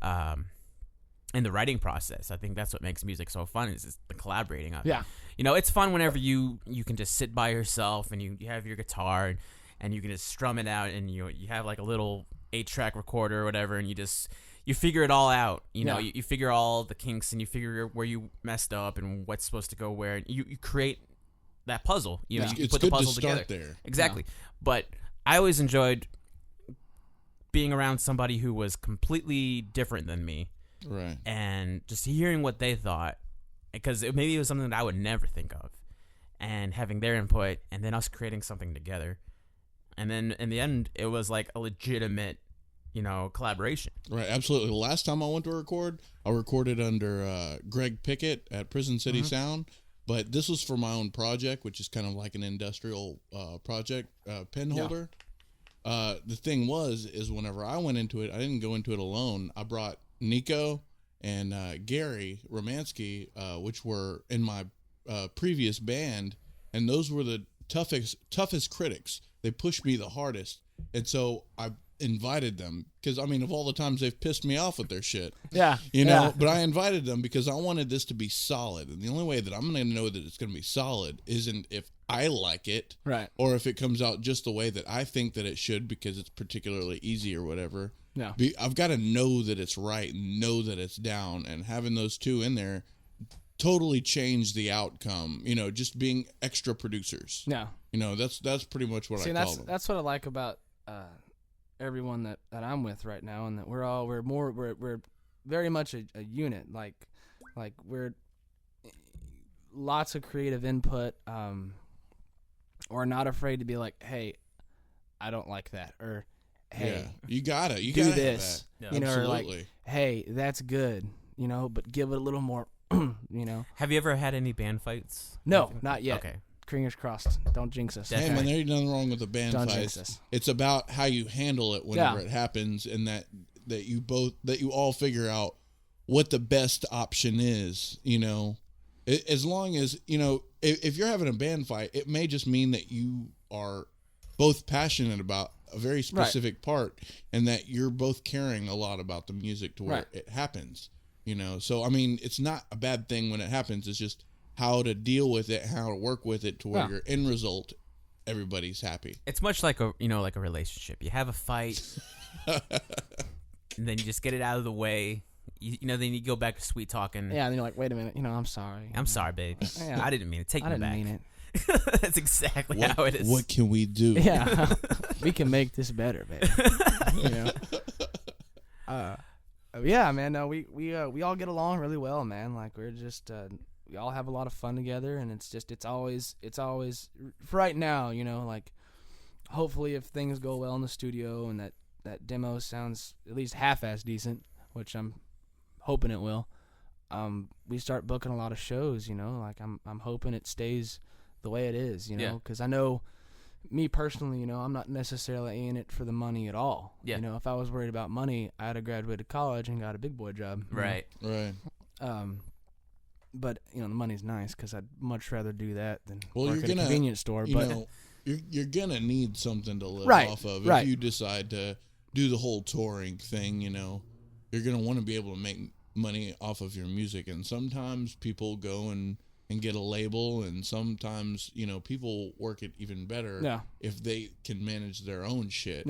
in the writing process, I think that's what makes music so fun, is just the collaborating of it. Yeah. It's fun whenever you can just sit by yourself and you have your guitar and you can just strum it out, and you have like a little 8-track recorder or whatever, and you figure it all out. You figure all the kinks, and you figure where you messed up and what's supposed to go where, and you create that puzzle. You It's put good the puzzle to start together. there. Exactly. Yeah. But I always enjoyed being around somebody who was completely different than me. Right. And just hearing what they thought, because maybe it was something that I would never think of, and having their input, and then us creating something together. and then in the end, it was like a legitimate, collaboration. Right, absolutely. The last time I went to record, I recorded under Greg Pickett at Prison City Sound, but this was for my own project, which is kind of like an industrial project, pen holder. The thing is whenever I went into it, I didn't go into it alone. I brought Nico and Gary Romansky, which were in my previous band, and those were the toughest critics. They pushed me the hardest, and so I invited them because of all the times they've pissed me off with their shit, but I invited them because I wanted this to be solid, and the only way that I'm going to know that it's going to be solid isn't if I like it, right, or if it comes out just the way that I think that it should because it's particularly easy or whatever. No, I've got to know that it's right and know that it's down, and having those two in there totally changed the outcome. Just being extra producers. No, that's pretty much what I call them. That's what I like about everyone that I'm with right now, and that we're very much a unit. Like we're lots of creative input. Or not afraid to be like, hey, I don't like that, or hey, you gotta do this, have that. or like, hey, that's good, but give it a little more, Have you ever had any band fights? No, not yet. Okay. Fingers crossed. Don't jinx us. Hey, man, there's nothing wrong with a band Don't fight. jinx us. It's about how you handle it whenever it happens, and that you all figure out what the best option is. As long as if you're having a band fight, it may just mean that you are both passionate about a very specific part, and that you're both caring a lot about the music to where it happens. So it's not a bad thing when it happens. It's just how to deal with it, how to work with it to where your end result, everybody's happy. It's much like a relationship. You have a fight, and then you just get it out of the way. Then you go back to sweet talking. Yeah, and you're like, wait a minute, I'm sorry. I'm sorry, babe. Yeah. I didn't mean it. Take me back. I didn't mean it. That's exactly how it is. What can we do? Yeah, we can make this better, babe. Yeah, man. No, we all get along really well, man. Like we're just we all have a lot of fun together, and it's always right now. Like hopefully if things go well in the studio and that demo sounds at least half-as decent, which I'm hoping it will, we start booking a lot of shows, like I'm hoping it stays the way it is, because I know me personally, I'm not necessarily in it for the money at all. Yeah. If I was worried about money, I'd have graduated college and got a big boy job. Right. Right. But the money's nice because I'd much rather do that than well, work at a convenience store. But you're gonna need something to live off of if you decide to do the whole touring thing. You're going to want to be able to make money off of your music. And sometimes people go and get a label, and sometimes, people work it even better if they can manage their own shit.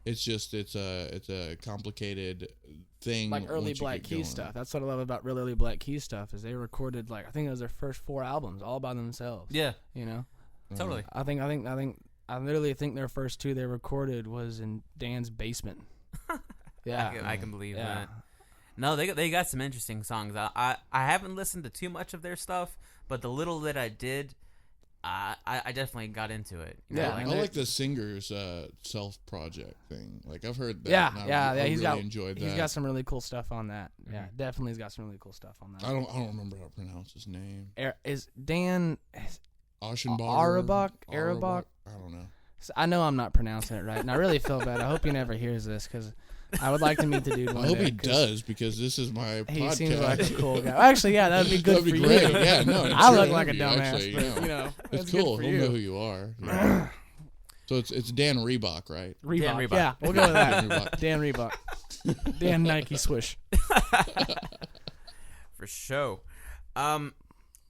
It's just, it's a complicated thing. Like early Black Keys stuff. That's what I love about real early Black Keys stuff is they recorded, I think it was their first 4 albums all by themselves. Yeah. Totally. I literally think their first 2 they recorded was in Dan's basement. Yeah, I can believe that. No, they got some interesting songs. I haven't listened to too much of their stuff, but the little that I did, I definitely got into it. I like the singer's self project thing. Like I've heard that. Yeah. I really enjoyed that. He's got some really cool stuff on that. Yeah, definitely he's got some really cool stuff on that. I don't remember how to pronounce his name. Is Dan Arabach? I don't know. I know I'm not pronouncing it right, and I really feel bad. I hope he never hears this because I would like to meet the dude one day. I hope he does because this is my he podcast. Seems like a cool guy. Well, actually, yeah, that would be good That'd for be you. great. Yeah, no, I look like a dumbass, actually, but it's good cool. for He'll you. know who you are. Yeah. So it's Dan Reebok, right? Reebok. Dan Reebok. Yeah, we'll go with that. Reebok. Dan Reebok. Dan Nike Swish. For sure.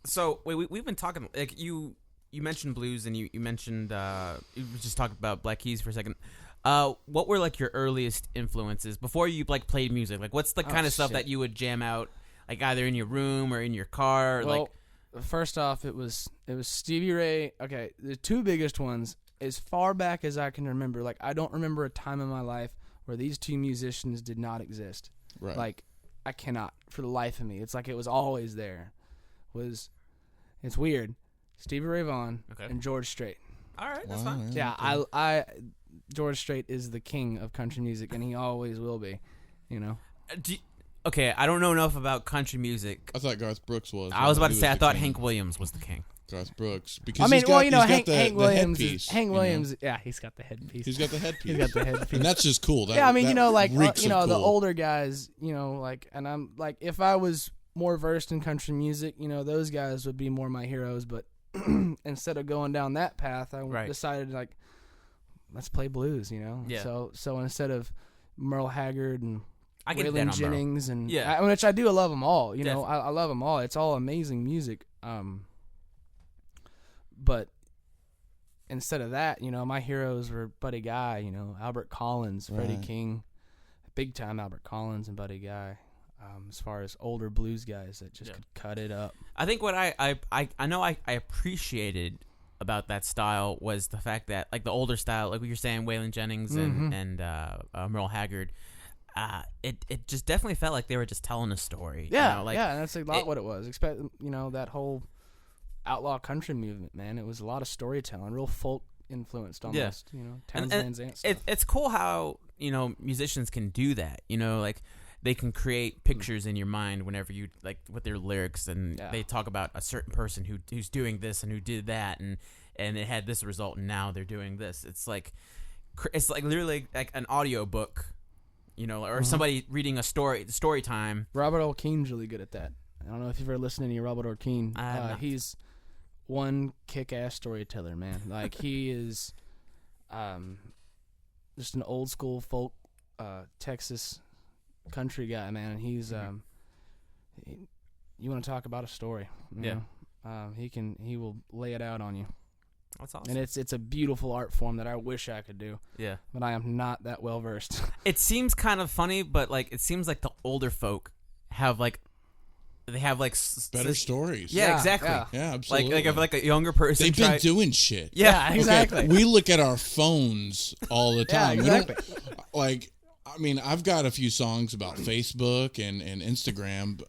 So we've been talking like you mentioned blues and you mentioned you were just talking about Black Keys for a second. What were like your earliest influences before you like played music? Like what's the kind of stuff that you would jam out like either in your room or in your car? Well, first off, it was Stevie Ray. Okay, the 2 biggest ones as far back as I can remember. Like I don't remember a time in my life where these 2 musicians did not exist. Right. Like I cannot for the life of me. It's like it was always there. It's weird. Stevie Ray Vaughan and George Strait. All right, that's Wow, fine. Yeah, okay. I George Strait is the king of country music, and he always will be. You know. Okay, I don't know enough about country music. I thought Garth Brooks was. I was about He to say I the thought king. Hank Williams was the king. Garth Brooks. Because I mean, he's got, he's got Hank, the, Hank the Williams. headpiece, Hank you know? Williams. Yeah, he's got the headpiece. He's got the headpiece. He's got the headpiece. And that's just cool. That, yeah, I mean, that like reeks the of cool. older guys, like, and I'm like, if I was more versed in country music, those guys would be more my heroes. But instead of going down that path, I decided like, let's play blues. Yeah. So instead of Merle Haggard and Waylon Jennings and yeah, which I do love them all. Definitely. I love them all. It's all amazing music. But instead of that, my heroes were Buddy Guy, Albert Collins, Freddie Right. King, big time Albert Collins and Buddy Guy. As far as older blues guys that just could cut it up. I think what I know I appreciated about that style was the fact that, like, the older style, like what you're saying, Waylon Jennings and Merle Haggard, it just definitely felt like they were just telling a story. Yeah, like, yeah, that's a lot what it was. Expect that whole outlaw country movement, man. It was a lot of storytelling, real folk influenced almost. Townes Van Zandt stuff. It's cool how musicians can do that. Like, they can create pictures in your mind whenever you, like, with their lyrics, and they talk about a certain person who's doing this and who did that, and it had this result, and now they're doing this. It's like literally like an audio book, or somebody reading a story time. Robert O'Keen's really good at that. I don't know if you've ever listened to any Robert O'Keen. He's one kick-ass storyteller, man. Like, he is just an old school folk Texas country guy, man. And he's you want to talk about a story, you know? He will lay it out on you. That's awesome. And it's a beautiful art form that I wish I could do. Yeah. But I am not that well versed. It seems kind of funny, but, like, it seems like the older folk have, like, they have, like, better stories. Yeah, exactly. Yeah, absolutely. Like if, like, a younger person They've been doing shit. Yeah, exactly. Okay, we look at our phones all the time. Yeah, exactly. I mean, I've got a few songs about Facebook and Instagram.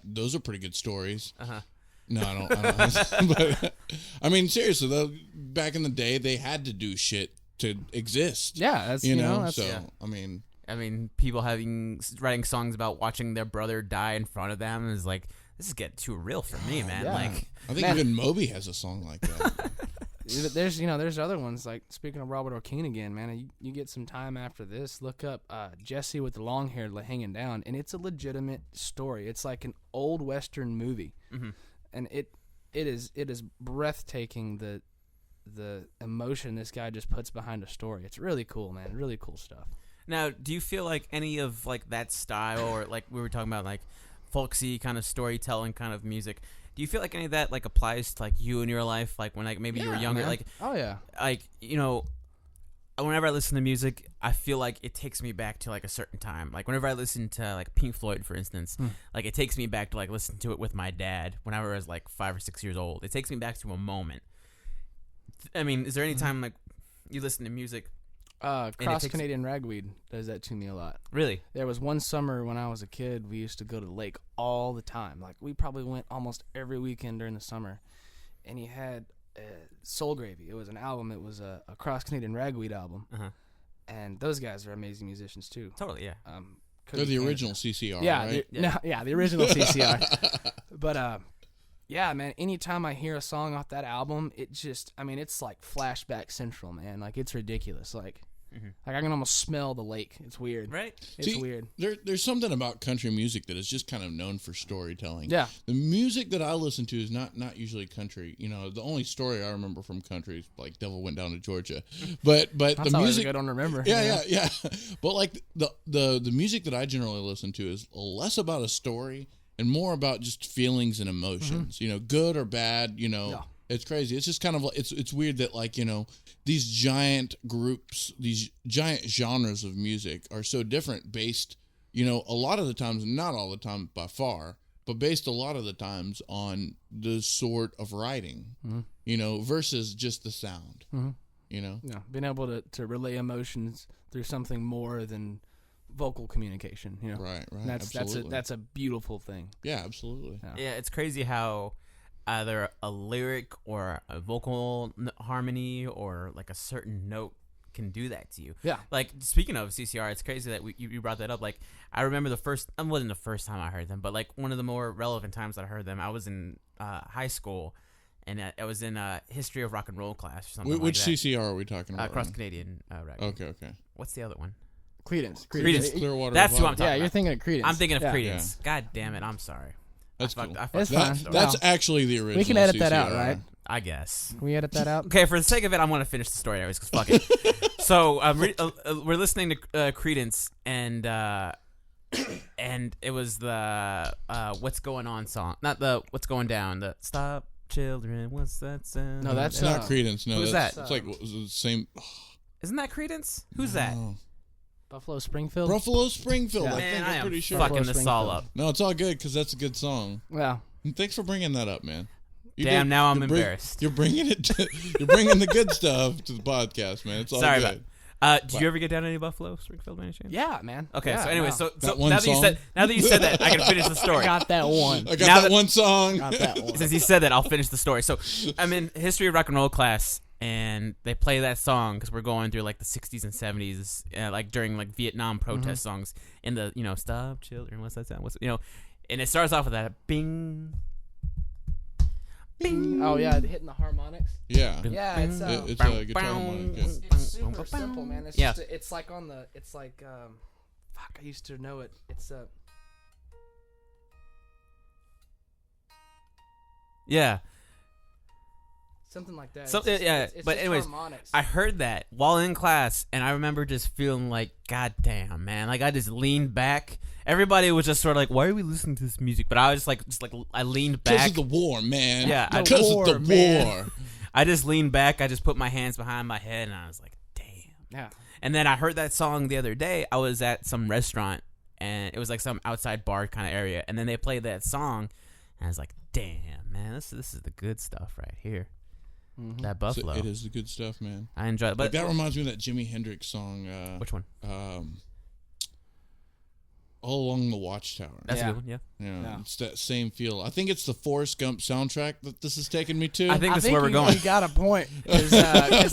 Those are pretty good stories. Uh-huh. No, I don't. But, I mean, seriously, though, back in the day, they had to do shit to exist. Yeah, that's That's, so, yeah. I mean, people writing songs about watching their brother die in front of them is like, this is getting too real for me, man. Yeah. Like, I think even Moby has a song like that. There's other ones, like, speaking of Robert O'Keen again, man, you get some time after this, look up Jesse with the long hair hanging down, and it's a legitimate story. It's like an old Western movie. mm-hmm. And it is breathtaking, the emotion this guy just puts behind a story. It's really cool, man. Really cool stuff. Now, do you feel like any of, like, that style, or, like, we were talking about, like, folksy kind of storytelling kind of music, do you feel like any of that, like, applies to, like, you in your life, like, when, like, maybe you were younger, man. like, Oh yeah, like, whenever I listen to music, I feel like it takes me back to, like, a certain time. Like, whenever I listen to, like, Pink Floyd, for instance, like, it takes me back to, like, listen to it with my dad whenever I was, like, 5 or 6 years old. It takes me back to a moment. I mean, is there any time, like, you listen to music? Cross Canadian Ragweed does that to me a lot. Really? There was one summer when I was a kid, we used to go to the lake all the time. Like, we probably went almost every weekend during the summer. And he had Soul Gravy. It was an album. It was a Cross Canadian Ragweed album. Uh-huh. And those guys are amazing musicians too. Totally, yeah. They're the original CCR, yeah, right? The original CCR. But yeah, man, anytime I hear a song off that album, it just, I mean, it's like flashback central, man. Like, it's ridiculous. Like, like, I can almost smell the lake. It's weird. Right? It's weird. There's something about country music that is just kind of known for storytelling. Yeah. The music that I listen to is not usually country. The only story I remember from country is, like, Devil Went Down to Georgia. But That's the always music I don't remember. Yeah. But, like, the music that I generally listen to is less about a story and more about just feelings and emotions. Good or bad, Yeah. It's crazy. It's just kind of, it's weird that, like, these giant groups, these giant genres of music are so different based, a lot of the times, not all the time by far, but based a lot of the times on the sort of writing, versus just the sound, Yeah, being able to relay emotions through something more than vocal communication, Right. That's a beautiful thing. Yeah, absolutely. Yeah, it's crazy how either a lyric or a vocal harmony or like a certain note can do that to you. Yeah. Like, speaking of CCR, it's crazy that you brought that up. Like, I remember it wasn't the first time I heard them, but like one of the more relevant times that I heard them, I was in high school, and I was in history of rock and roll class or something Which like that. CCR are we talking about? Cross Canadian rock. Okay. What's the other one? Credence. Clearwater. That's who I'm talking Yeah, about. you're thinking of Credence. I'm thinking of Yeah. Credence. God damn it, I'm sorry. That's cool. I fucked It's up fine. the story. That's Wow. actually the original. We can edit that CCR. out, right? I guess. Can we edit that out? Okay, for the sake of it, I'm going to finish the story anyways, because fuck it. So we're listening to Credence, and it was the What's Going On song. Not the What's Going Down, the Stop Children, what's that sound? No, that's It's not Credence. No, Who's that's, that? It's like the same. Isn't that Credence? Who's that? No. Buffalo Springfield. Buffalo Springfield. Yeah. I Man, think I I'm am pretty sure. fucking Buffalo this all Springfield. up. No, it's all good because that's a good song. Yeah. And thanks for bringing that up, man. Damn, now I'm embarrassed. You're bringing it. You're bringing the good stuff to the podcast, man. It's all Sorry good. about Did you ever get down to any Buffalo Springfield by any chance? Yeah, man. Okay, Yeah, so anyway, wow. so That one now that you said that, I can finish the story. I got that one. I Now got that that- one song. Got that one. Since he said that, I'll finish the story. So I'm in history of rock and roll class, and they play that song because we're going through like the 60s and 70s, like during like Vietnam protest songs. In the Stop Children, what's that sound? And it starts off with that bing, bing. Oh yeah, hitting the harmonics. Yeah. Yeah, it's It's a guitar harmonic. Yeah. it's super simple, man. It's Yeah. just it's like on the fuck. I used to know it. It's Yeah. something like that. So, yeah, it's but just anyways, harmonics. I heard that while in class, and I remember just feeling like, God damn, man. Like, I just leaned back. Everybody was just sort of like, why are we listening to this music? But I was just like I leaned Because back. of the war, man. Yeah, Because of the man. war. I just leaned back. I just put my hands behind my head, and I was like, damn. yeah. And then I heard that song the other day. I was at some restaurant, and it was like some outside bar kind of area. And then they played that song, and I was like, damn, man, this is the good stuff right here. That Buffalo. It is the good stuff, man. I enjoy it. But Like, that reminds me of that Jimi Hendrix song. which one? All Along the Watchtower. That's Yeah. a good one, yeah. Yeah, it's that same feel. I think it's the Forrest Gump soundtrack that this is taking me to. I think that's where we're going. You got a point because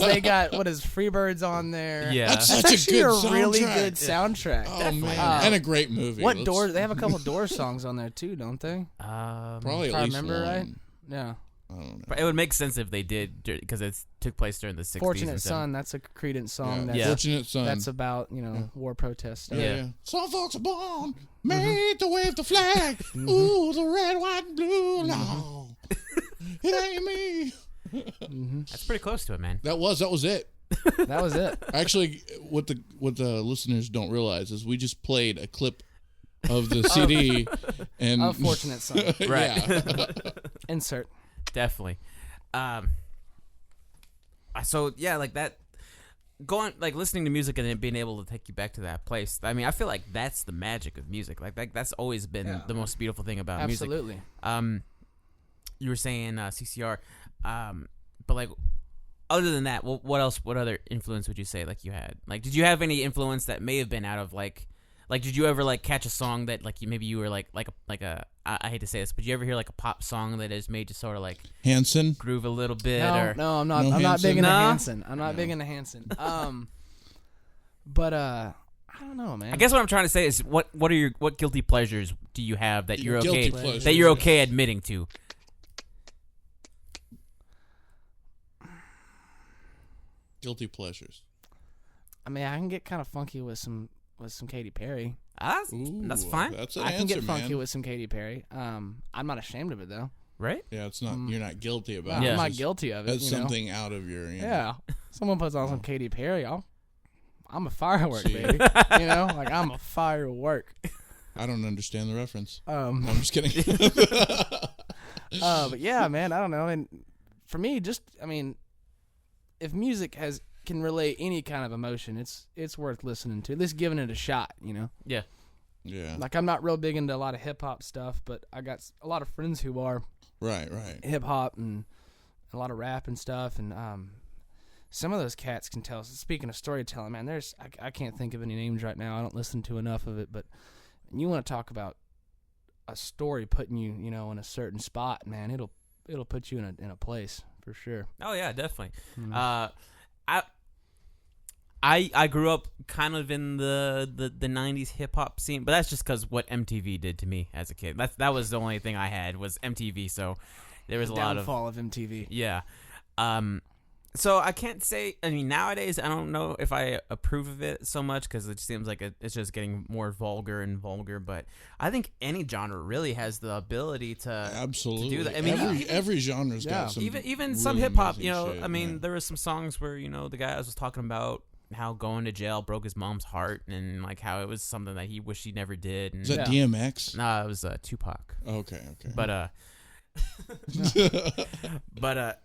they got Freebirds on there. Yeah. That's That's such a actually good a really soundtrack. good soundtrack. Oh man, and a great movie. What Let's- Doors? They have a couple Doors songs on there too, don't they? Probably If at I least remember one. right. Yeah. I don't know. It would make sense if they did, because it took place during the 60s. Fortunate and Son. That's a Credence song. Yeah. That's, Yeah. Fortunate Son. that's about war protest stuff. Yeah. Some folks are born made to wave the flag. Ooh, the red, white, and blue. No, it ain't me. That's pretty close to it, man. That was it. That was it. Actually, what the listeners don't realize is we just played a clip of the CD and Of Fortunate Son. Right. Yeah. Insert. Definitely. So yeah, like that, going like listening to music and then being able to take you back to that place. I mean, I feel like that's the magic of music. Like that's always been the most beautiful thing about music. Absolutely. You were saying CCR, but like other than that, what else? What other influence would you say like you had? Like, did you have any influence that may have been out of like did you ever like catch a song that like you were like a I hate to say this, but you ever hear like a pop song that has made you sort of like Hanson. groove a little bit? No, or no, I'm not. No I'm not big into Hanson? Hanson. I'm not big into Hanson. But I don't know, man. I guess what I'm trying to say is what guilty pleasures do you have that you're Guilty okay pleasures, that you're yeah. okay admitting to? Guilty pleasures. I mean, I can get kind of funky with some Katy Perry. That's Ooh, fine, That's an I can answer, get funky man. with some Katy Perry. I'm not ashamed of it though. right? Yeah, it's not. You're not guilty about Yeah. it. I'm not It's guilty of it. That's you know? something out of your. Yeah. Someone puts on some Katy Perry, I'm a firework, See. baby. Like I'm a firework. I don't understand the reference. Oh. No, I'm just kidding. But yeah, man, I don't know. And for me, if music can relay any kind of emotion, it's worth listening to. At least giving it a shot, Yeah. Yeah. Like I'm not real big into a lot of hip hop stuff, but I got a lot of friends who are Right. hip hop and a lot of rap and stuff, and some of those cats can tell. Speaking of storytelling, man, I can't think of any names right now. I don't listen to enough of it, but you want to talk about a story putting you, in a certain spot, man. it'll put you in a place for sure. Oh yeah, definitely. Mhm. I grew up kind of in the 90s hip hop scene, but that's just because what MTV did to me as a kid. That was the only thing I had was MTV, so there was a lot of Downfall of MTV. yeah. So I can't say. I mean, nowadays I don't know if I approve of it so much because it seems like it's just getting more vulgar and vulgar. But I think any genre really has the ability to Absolutely. to do that. I mean, every genre's Yeah. got some even some really hip hop. amazing You know, shit, I mean, yeah. there were some songs where the guy was talking about how going to jail broke his mom's heart and like how it was something that he wished he never did. And Is that DMX? nah, it was Tupac. Okay. But but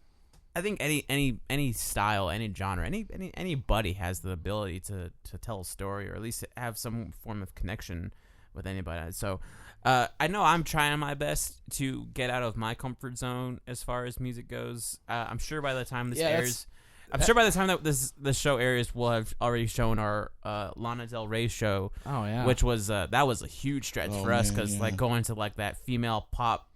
I think any style, any genre, anybody has the ability to tell a story or at least have some form of connection with anybody. So I know I'm trying my best to get out of my comfort zone as far as music goes. I'm sure by the time this airs, that this show airs, we'll have already shown our Lana Del Rey show, Oh yeah. which was that was a huge stretch Oh, for us man, because yeah. like going to like that female pop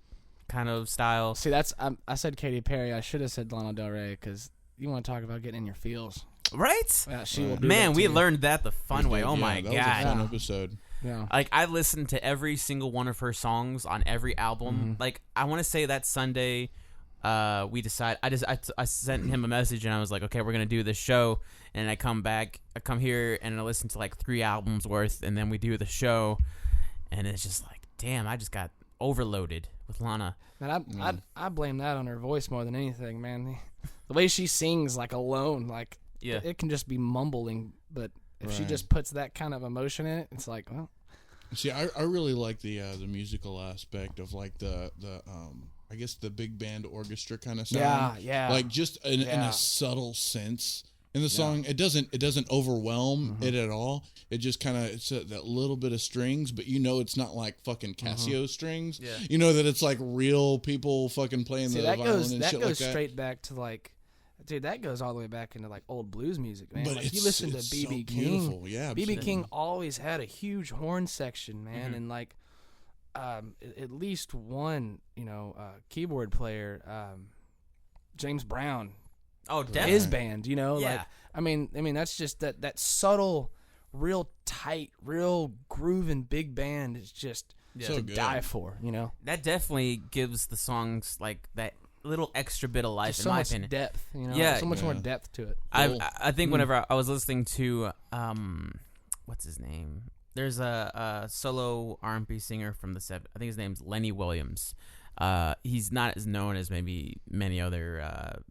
kind of style. See, that's I said Katy Perry. I should have said Lana Del Rey because you want to talk about getting in your feels. Right? Yeah, she will do Man, that we to you. learned that the fun way. Yeah, Oh my that was a fun god. episode. Yeah. Like I listened to every single one of her songs on every album. Mhm. Like I want to say that Sunday we decided I sent him a message and I was like, "Okay, we're going to do this show." And I come here and I listen to like 3 albums worth and then we do the show and it's just like, "Damn, I just got overloaded with Lana." Man, I blame that on her voice more than anything, man. The way she sings, like alone, like Yeah. it can just be mumbling. But if she Right. just puts that kind of emotion in it, it's like, well, See, I really like the musical aspect of like the I guess the big band orchestra kind of sound. yeah. Like just in Yeah. a subtle sense in the song. It doesn't overwhelm it at all. It just kind of it's that little bit of strings, but you know it's not like fucking Casio strings. Yeah. You know that it's like real people fucking playing See, the that violin goes and that shit goes like that. straight back to like, dude, that goes all the way back into like old blues music, man. But Like it's, you listen to it's BB so King. beautiful. Yeah, BB absolutely. King always had a huge horn section, man, Mhm. and like at least one, keyboard player, James Brown, Oh, definitely. his band, Yeah. like I mean that's just that subtle, real tight, real grooving big band is just Yeah. So to good. die for, That definitely gives the songs like that little extra bit of life Just in so my much opinion. depth, Yeah. so much more Yeah. depth to it. Cool. I think whenever I was listening to what's his name? There's a solo R&B singer from the I think his name's Lenny Williams. He's not as known as maybe many other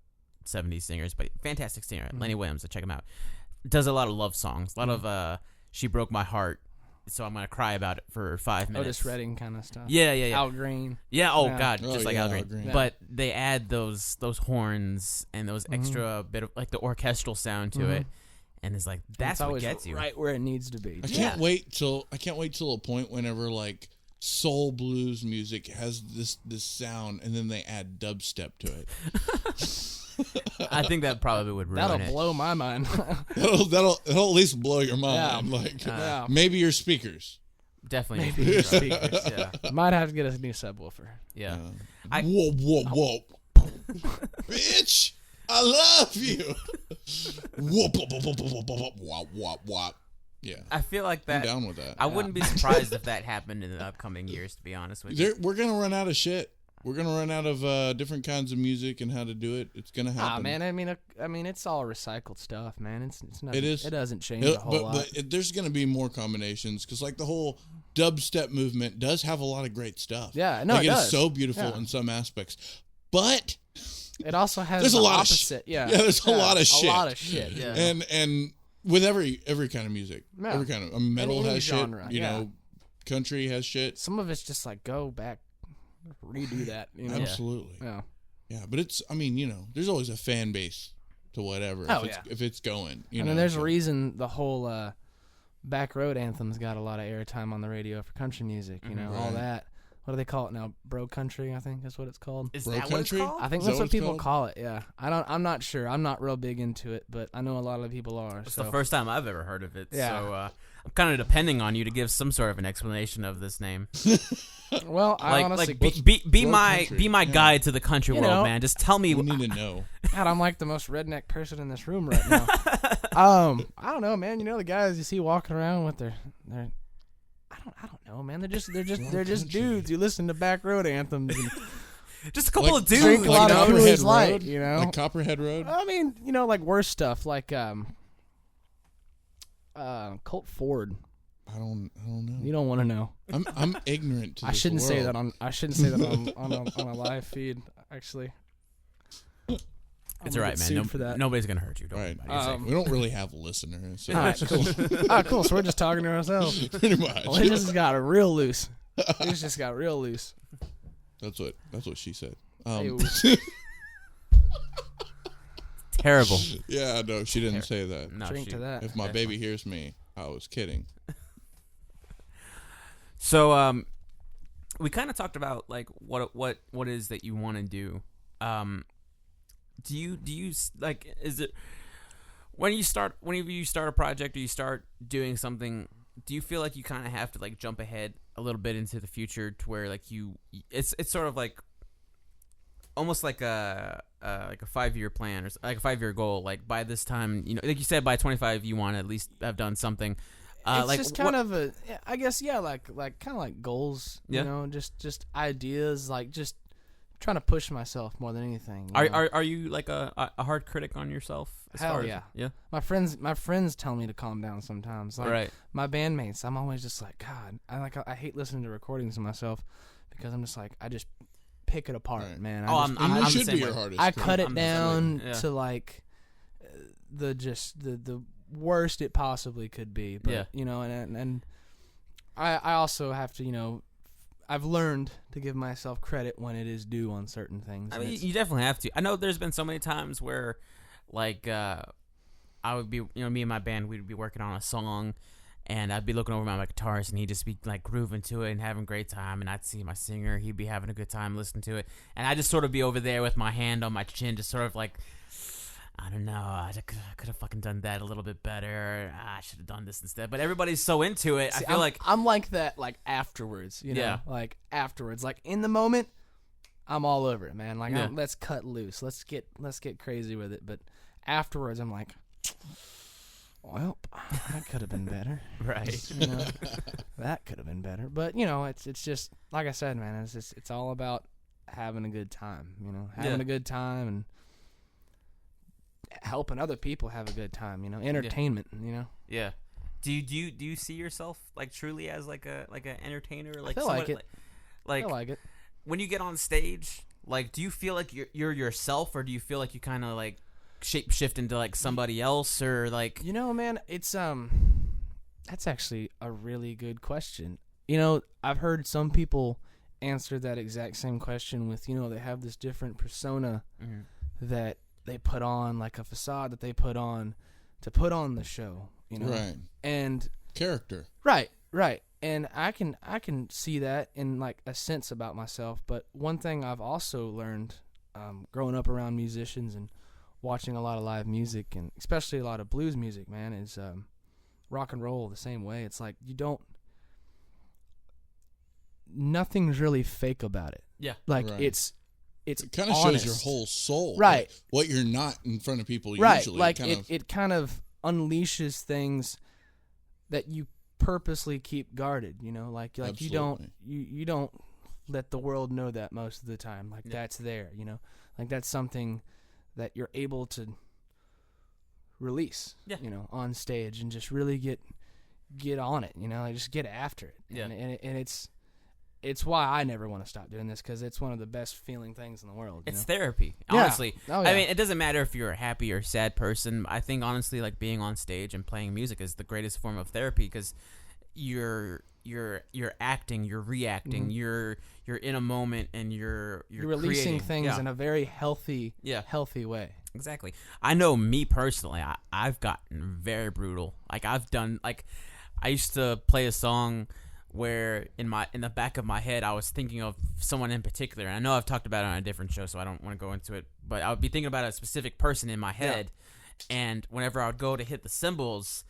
70s singers, but fantastic singer. Lenny Williams, so check him out. Does a lot of love songs, a lot of "She Broke My Heart," so I'm gonna cry about it for 5 minutes. Otis Redding kind of stuff. Yeah. Al Green. Yeah. Oh Yeah. God, Oh, just like yeah, Al Al Green. Green. Yeah. But they add those horns and those extra bit of like the orchestral sound to it, and it's like that's It's what always gets you. right where it needs to be. I Yeah. can't wait till a point whenever like soul blues music has this sound and then they add dubstep to it. I think that probably would ruin That'll it. blow my mind. That'll at least blow your mind. Yeah. Like Yeah. maybe your speakers. Definitely. Maybe your speakers. Yeah. Might have to get a new subwoofer. Yeah. Whoa. Bitch, I love you. Whoop. Yeah. I feel like I'm that. down with that. I wouldn't be surprised if that happened in the upcoming years. To be honest with you. We're gonna run out of shit. We're gonna run out of different kinds of music and how to do it. It's gonna happen. Ah, man. I mean, it's all recycled stuff, man. It's not. It is. It doesn't change a whole lot. But there's gonna be more combinations because like the whole dubstep movement does have a lot of great stuff. Yeah, no, like it it's does. so beautiful Yeah. in some aspects, but It also has there's the a lot opposite. of yeah, there's a lot of shit. A lot of shit. Yeah. and with every kind of music, Yeah. every kind of metal Any has genre, shit. You yeah. know, country has shit. Some of it's just like go back, redo that. Absolutely. Yeah. Yeah, but it's. I mean, there's always a fan base to whatever. Oh, if it's going. You And know, then there's so- a reason the whole back road anthems got a lot of airtime on the radio for country music. All Right. what do they call it now? Bro country, I think that's what it's called. Is Bro that what country? it's called? I think Is that's that what what it's people called? call it. Yeah, I'm not sure. I'm not real big into it, but I know a lot of people are. It's so. the first time I've ever heard of it. Yeah. So I'm kind of depending on you to give some sort of an explanation of this name. Well, I honestly, be Bro my country? be my Yeah. guide to the country You world, know, man. Just tell me. We need to know. God, I'm like the most redneck person in this room right now. I don't know, man. You know the guys you see walking around with their I don't know, man. They're just country. dudes who listen to back road anthems and Just a couple Like, of dudes. drink a lot of Copperhead Coors Light, Road? you know. Like Copperhead Road? I mean, you know, like worse stuff, like Colt Ford. I don't know. You don't want to know. I'm ignorant to I this shouldn't say world. that on. I shouldn't say that on a live feed. Actually, It's I'm all gonna right, get man. sued for that. Nobody's gonna hurt you. Don't Right. worry about it. We don't really have listeners. So All right, cool. Cool. So we're just talking to ourselves. pretty much. Well, it just got real loose. It just got real loose. That's what she said. Ew. Terrible. Yeah, no, she didn't say that. No, Drink to that. If my baby hears me, I was kidding. So we kind of talked about like what it is that you want to do. Do you like, is it whenever you start a project or you start doing something, do you feel like you kind of have to like jump ahead a little bit into the future to where like it's sort of like almost like a 5-year plan or like a 5-year goal, like by this time, you know, like you said, by 25 you want to at least have done something. It's like just kind of a, I guess, yeah, like kind of like goals, Yeah. you know, just ideas, like just trying to push myself more than anything. you know? Are you like a hard critic on yourself? Hell yeah. Yeah. My friends tell me to calm down sometimes. Like Right. my bandmates, I'm always just like, God, I hate listening to recordings of myself because I'm just like, I just pick it apart, Right. man. Oh, I just- And I'm you the should same be your way. hardest. I critic. cut it I'm the same down way, yeah. to like the worst it possibly could be. But, Yeah. you know, and I also have to, you know, I've learned to give myself credit when it is due on certain things. I and mean, it's- you definitely have to. I know there's been so many times where, like, I would be, you know, me and my band, we'd be working on a song, and I'd be looking over my guitarist, and he'd just be, like, grooving to it and having a great time, and I'd see my singer, he'd be having a good time listening to it, and I'd just sort of be over there with my hand on my chin, just sort of like, I don't know, I could have fucking done that a little bit better, I should have done this instead, but everybody's so into it, See, I feel I'm like that, like afterwards, you know, Yeah. like afterwards, like in the moment, I'm all over it, man. Like, Yeah. let's cut loose, let's get crazy with it. But afterwards, I'm like, well, that could have been better, right. you know, that could have been better. But you know, it's just like I said, man. It's all about having a good time, you know, having Yeah. a good time and helping other people have a good time, you know, entertainment, you know. Yeah. Do you see yourself like truly as like an entertainer, like feel like somebody- it. like I like it. when you get on stage, like do you feel like you're yourself, or do you feel like you kind of like shape shift into like somebody else, or like You know, man, it's that's actually a really good question. You know, I've heard some people answer that exact same question with, you know, they have this different persona that they put on, like a facade that they put on to put on the show, you know. Right. And Character. right. And I can see that in like a sense about myself, but one thing I've also learned growing up around musicians and watching a lot of live music, and especially a lot of blues music, man, is rock and roll the same way. It's like nothing's really fake about it. Yeah. Like Right. it's It kind of honest. shows your whole soul. Right. Like, what you're not in front of people Right. usually. Like kind of, it kind of unleashes things that you purposely keep guarded, you know, like you don't you don't let the world know that most of the time. Like that's there, you know. Like that's something that you're able to release, you know, on stage and just really get on it, you know, like just get after it. Yeah. And it's why I never want to stop doing this, because it's one of the best feeling things in the world. You it's know? therapy, Yeah. honestly. Oh, yeah. I mean, it doesn't matter if you're a happy or sad person. I think honestly, like being on stage and playing music is the greatest form of therapy, because you're acting, you're reacting, you're in a moment, and you're releasing creating. things in a very healthy way. Exactly. I know me personally, I've gotten very brutal. Like I used to play a song where in the back of my head I was thinking of someone in particular. And I know I've talked about it on a different show, so I don't want to go into it. But I would be thinking about a specific person in my head, and whenever I would go to hit the cymbals,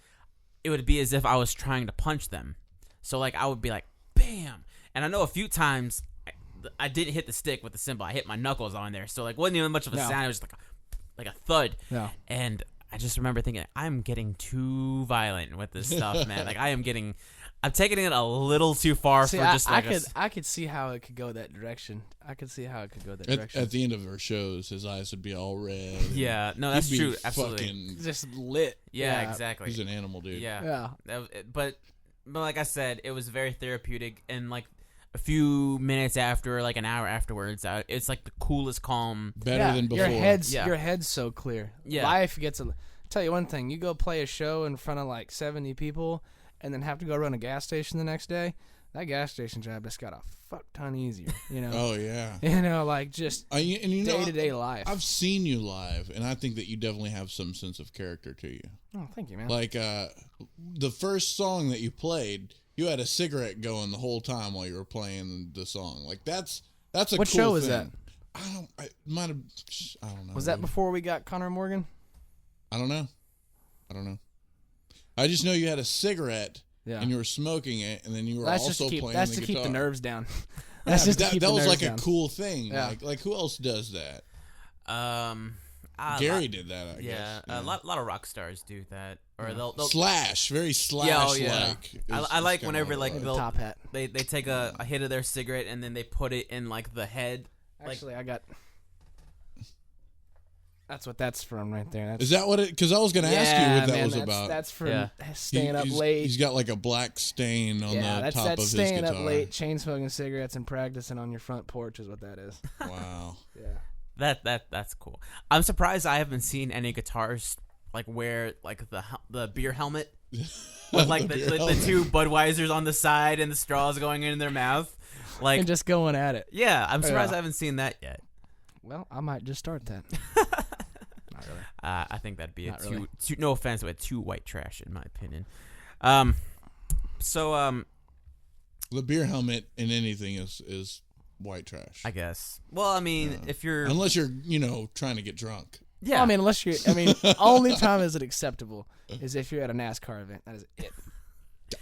it would be as if I was trying to punch them. So like I would be like, bam! And I know a few times I didn't hit the stick with the cymbal. I hit my knuckles on there, so like wasn't even much of a sound. It was just like a thud. Yeah. And I just remember thinking, I'm getting too violent with this stuff, man. Like I'm taking it a little too far for just like I could see how it could go that direction. At the end of our shows, his eyes would be all red. Yeah, no, that's true. Absolutely, just lit. Yeah, exactly. He's an animal, dude. Yeah. But like I said, it was very therapeutic, and like a few minutes after, like an hour afterwards, it's like the coolest calm. Better than before. Your head's so clear. Yeah. Life gets tell you one thing, you go play a show in front of like 70 people and then have to go run a gas station the next day, that gas station job just got a fuck ton easier, you know? Oh, yeah. You know, like just day-to-day life. I've seen you live, and I think that you definitely have some sense of character to you. Oh, thank you, man. Like, the first song that you played, you had a cigarette going the whole time while you were playing the song. Like, that's a cool thing. What show was that? I don't know. Was that before we got Connor Morgan? I don't know. I just know you had a cigarette, and you were smoking it, and then you were also playing the guitar. That's to keep the nerves down. That was like a cool thing. Yeah. Like who else does that? Gary did that, I guess. Yeah, a lot of rock stars do that. Or they'll Slash, very Slash like. I like whenever like the top hat. They take a hit of their cigarette and then they put it in like the head. Actually, that's what that's from right there. Is that what it? Because I was going to ask you what that was about. That's from staying up late. He's got like a black stain on the top of his guitar. Staying up late, chain smoking cigarettes, and practicing on your front porch is what that is. Wow. Yeah. That's cool. I'm surprised I haven't seen any guitarists like wear like the beer helmet with like the two Budweisers on the side and the straws going in their mouth, like and just going at it. Yeah, I'm surprised I haven't seen that yet. Well, I might just start that. Not really. I think that'd be no offense, but too white trash in my opinion. The beer helmet in anything is white trash, I guess. Well, I mean, if you're unless you're trying to get drunk. Yeah, well, I mean, only time is it acceptable is if you're at a NASCAR event. That is it.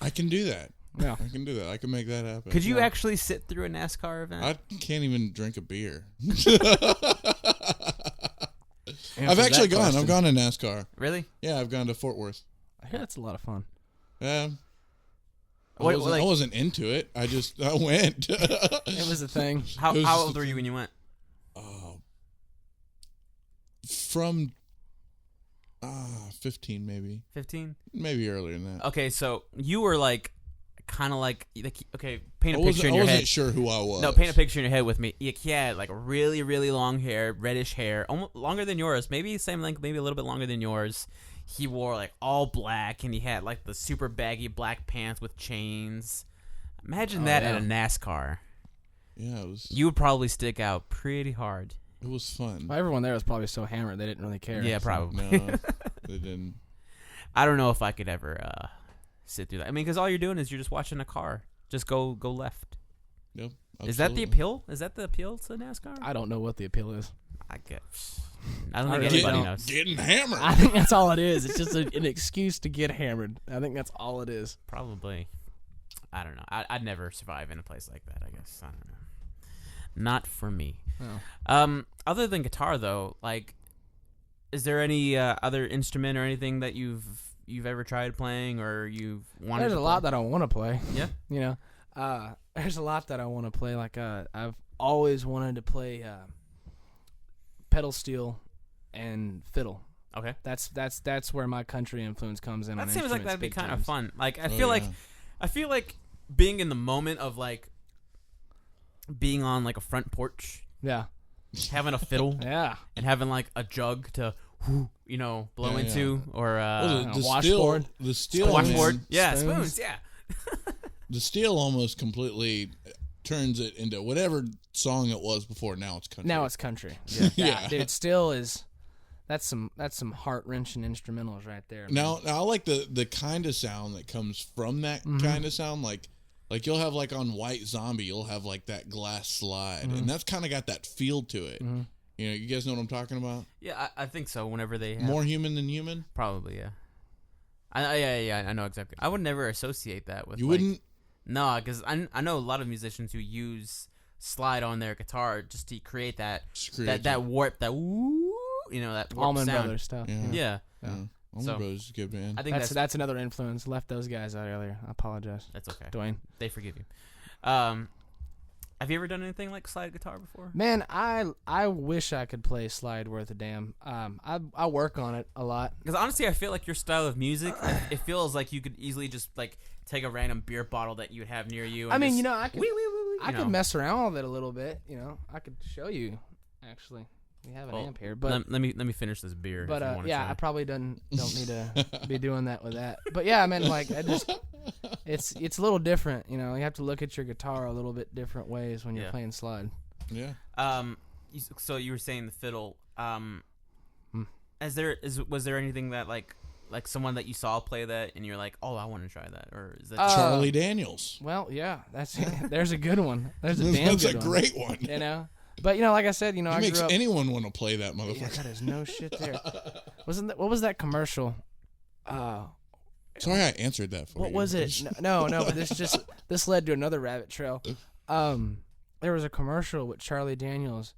I can do that. Yeah, I can do that. I can make that happen. Could you actually sit through a NASCAR event? I can't even drink a beer. I've actually gone. I've gone to NASCAR. Really? Yeah, I've gone to Fort Worth. I hear that's a lot of fun. Yeah. I wasn't into it. I went. It was a thing. How old were you when you went? From 15 maybe. 15? Maybe earlier than that. Okay, so you were like, kind of like, okay, paint a picture in your head. I wasn't sure who I was. No, paint a picture in your head with me. He had like really, really long hair, reddish hair, almost longer than yours. Maybe same length, maybe a little bit longer than yours. He wore like all black, and he had like the super baggy black pants with chains. Imagine that at a NASCAR. Yeah, it was. You would probably stick out pretty hard. It was fun. Well, everyone there was probably so hammered they didn't really care. Yeah, probably. No, they didn't. I don't know if I could ever sit through that. I mean, because all you're doing is you're just watching a car just go left. Yep. Absolutely. Is that the appeal? Is that the appeal to NASCAR? I don't know what the appeal is. I guess. I don't think anybody knows. Getting hammered. I think that's all it is. It's just an excuse to get hammered. I think that's all it is. Probably. I don't know. I'd never survive in a place like that, I guess. I don't know. Not for me. Oh. Other than guitar, though, like, is there any other instrument or anything that you've ever tried playing or you've wanted There's to a lot that I want to play. Yeah? You know, there's a lot that I want to play. Like, I've always wanted to play pedal steel and fiddle. Okay. That's where my country influence comes in. That on seems like that'd be kind of fun. Like, I feel like being in the moment of, like, being on, like, a front porch. Yeah. Having a fiddle. Yeah. And having, like, a jug to, blow into. Or a washboard. The steel. Washboard. Yeah, spoons. spoons, yeah. The steel almost completely turns it into whatever song it was before. Now it's country. Now it's country. Yeah. Dude, steel is... That's some heart-wrenching instrumentals right there. Now I like the kind of sound that comes from that kind of sound. Like Like you'll have like on White Zombie, you'll have like that glass slide, and that's kind of got that feel to it. You know, you guys know what I'm talking about? Yeah, I think so. Whenever they have, More human than human? probably, yeah. I know exactly. I would never associate that with. You like, wouldn't? No, because I know a lot of musicians who use slide on their guitar just to create that warp, that woo, that warp Allman sound. Brothers stuff. Yeah. Allman So, Brothers is a good band. I think That's another influence. Left those guys out earlier. I apologize. that's okay. Dwayne. They forgive you. Have you ever done anything like slide guitar before? Man, I wish I could play slide worth a damn. I work on it a lot. Because honestly, I feel like your style of music, it feels like you could easily just like take a random beer bottle that you would have near you. And I mean, just, I could mess around with it a little bit. I could show you. Actually, we have an amp here, but let me finish this beer. but if you want yeah, to I probably don't need to be doing that with that. But yeah, I mean, like it's a little different. You know, you have to look at your guitar a little bit different ways when you're playing slide. Yeah. So you were saying the fiddle. Was there anything that like someone that you saw play that and you're like, oh, I want to try that, or is that Charlie Daniels? Well, yeah, there's a good one. There's a damn That's good a one. great one. But like I said, He I makes grew up. anyone want to play that Yeah, motherfucker. that is no shit there. What was that commercial? Sorry, I answered that for you. What was it? No, but this led to another rabbit trail. There was a commercial with Charlie Daniels,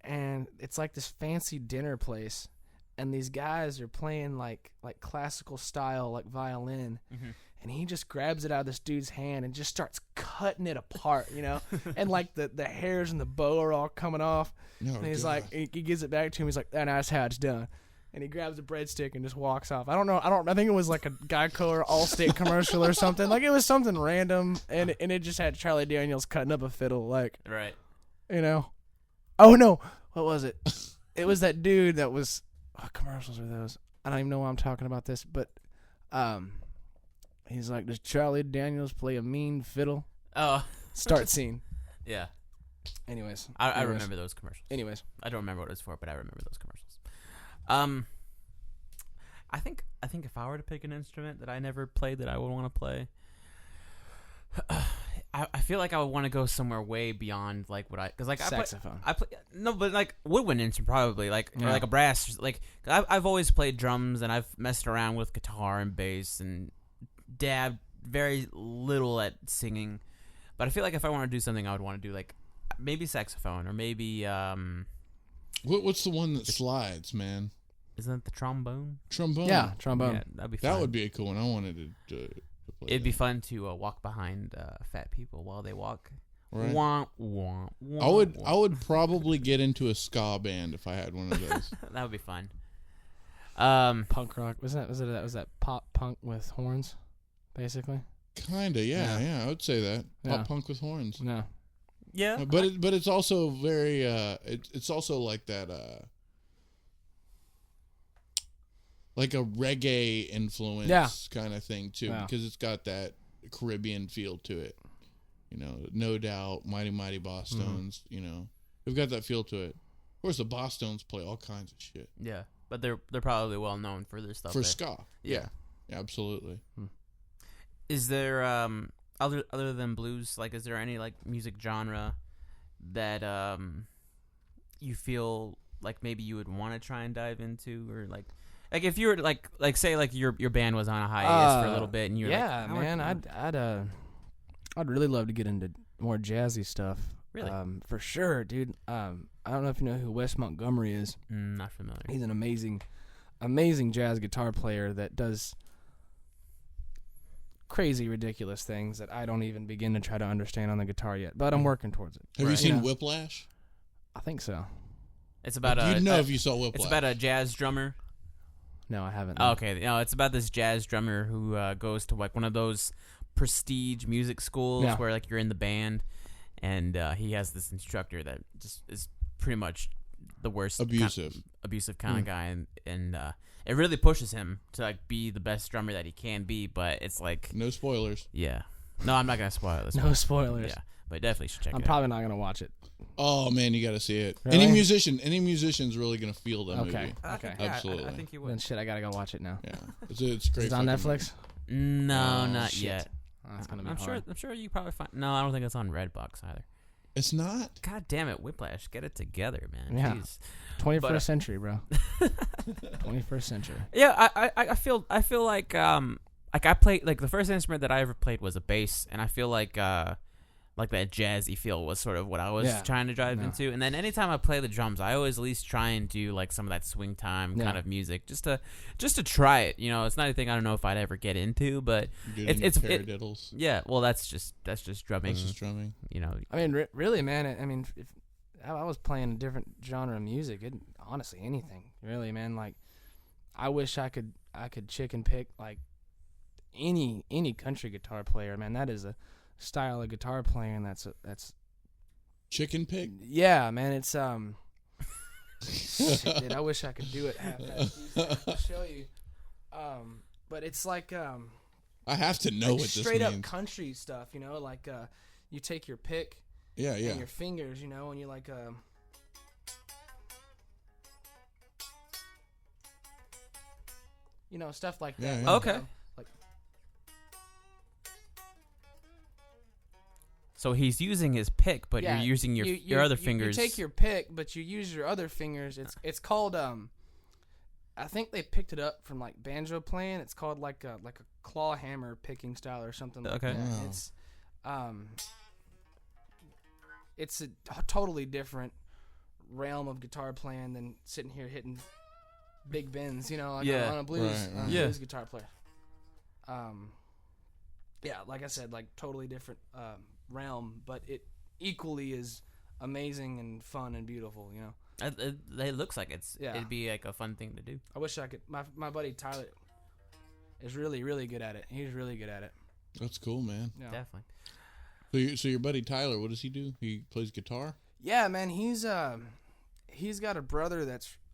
and it's like this fancy dinner place, and these guys are playing like classical style, like violin, and he just grabs it out of this dude's hand and just starts cutting it apart, and like the hairs and the bow are all coming off, and he's like, he gives it back to him. He's like, that's how it's done. And he grabs a breadstick and just walks off. I don't know. I think it was like a Geico or Allstate commercial or something. Like it was something random, and it just had Charlie Daniels cutting up a fiddle, like right? Oh no, what was it? It was that dude that was. What commercials are those? I don't even know why I'm talking about this, but he's like, does Charlie Daniels play a mean fiddle? Oh, Start scene. Yeah. Anyways, I remember those commercials. Anyways, I don't remember what it was for, but I remember those commercials. I think if I were to pick an instrument that I never played that I would want to play, I feel like I would want to go somewhere way beyond like what because like saxophone. I play no, but like woodwind instrument probably or like a brass. Like I've always played drums and I've messed around with guitar and bass and dabbed very little at singing, but I feel like if I want to do something, I would want to do like maybe saxophone or maybe What's the one that slides, man? Isn't that the trombone? Trombone. Yeah, trombone. Yeah, that'd be fun. That would be a cool one. I wanted to play It'd be fun to walk behind fat people while they walk. Right. Wah, wah, wah, I would probably get into a ska band if I had one of those. That would be fun. Punk rock. Was that pop punk with horns, basically? Kinda, yeah. I would say that. Yeah. Pop punk with horns. No. Yeah, But it's also very it's also like that like a reggae influence kind of thing too, because it's got that Caribbean feel to it. No doubt, Mighty Boss Stones. They've got that feel to it. Of course, the Boss Stones play all kinds of shit. Yeah, but they're probably well known for their stuff. For ska, yeah, absolutely. Is there other than blues, like, is there any like music genre that you feel like maybe you would want to try and dive into, or like if you were like say like your band was on a hiatus for a little bit and you're I'd really love to get into more jazzy stuff. Really? For sure, dude. I don't know if you know who Wes Montgomery is. Not familiar. He's an amazing jazz guitar player that does crazy, ridiculous things that I don't even begin to try to understand on the guitar yet, but I'm working towards it. Have you seen Whiplash? I think so. It's about you'd know if you saw Whiplash. It's about a jazz drummer. No, I haven't. Oh, okay, no, it's about this jazz drummer who goes to like one of those prestige music schools where like you're in the band, and he has this instructor that just is pretty much the worst abusive kind of guy, and it really pushes him to like be the best drummer that he can be, but it's like no spoilers. Yeah, no, I'm not gonna spoil this. No spoilers. Yeah, but definitely should check it out. I'm probably not gonna watch it. Oh man, you got to see it. Really? Any musician's really gonna feel that movie. Okay. Absolutely. I think you would. Then shit, I gotta go watch it now. Yeah, it's great. Is it on Netflix? Movie. No, Oh, not shit. yet. That's gonna be I'm hard. sure you probably find. No, I don't think it's on Redbox either. It's not. God damn it, Whiplash, get it together, man. Yeah. Jeez. 21st century, bro. 21st century. Yeah, I feel like I played, like, the first instrument that I ever played was a bass, and I feel like that jazzy feel was sort of what I was trying to drive into. And then anytime I play the drums, I always at least try and do like some of that swing time kind of music, just to try it. You know, it's not anything I don't know if I'd ever get into, but it's paradiddles. Yeah, well, that's just drumming. That's just drumming. You know, I mean, really, man. If I was playing a different genre of music, honestly, anything, really, man. Like, I wish I could chicken pick like any country guitar player, man. That is a style of guitar playing that's Chicken pick. yeah, man. It's shit, dude, I wish I could do it. I'll show you. But it's like I have to know like what this straight means. up country stuff, you know, like you take your pick Yeah. and your fingers, you know, and you like you know, stuff like that. Yeah. Okay. Like, so he's using his pick, but yeah, you're using your other fingers. You take your pick, but you use your other fingers. It's called I think they picked it up from like banjo playing. It's called like a claw hammer picking style or something like Okay. that. Wow. It's a totally different realm of guitar playing than sitting here hitting big bends, you know, like on a blues, Right. blues guitar player. Yeah, like I said, like totally different realm, but it equally is amazing and fun and beautiful, you know. It looks like it'd be like a fun thing to do. I wish I could. My buddy Tyler is really, really good at it. He's really good at it. That's cool, man. Yeah. Definitely. So your buddy Tyler, what does he do? He plays guitar? Yeah, man. He's got a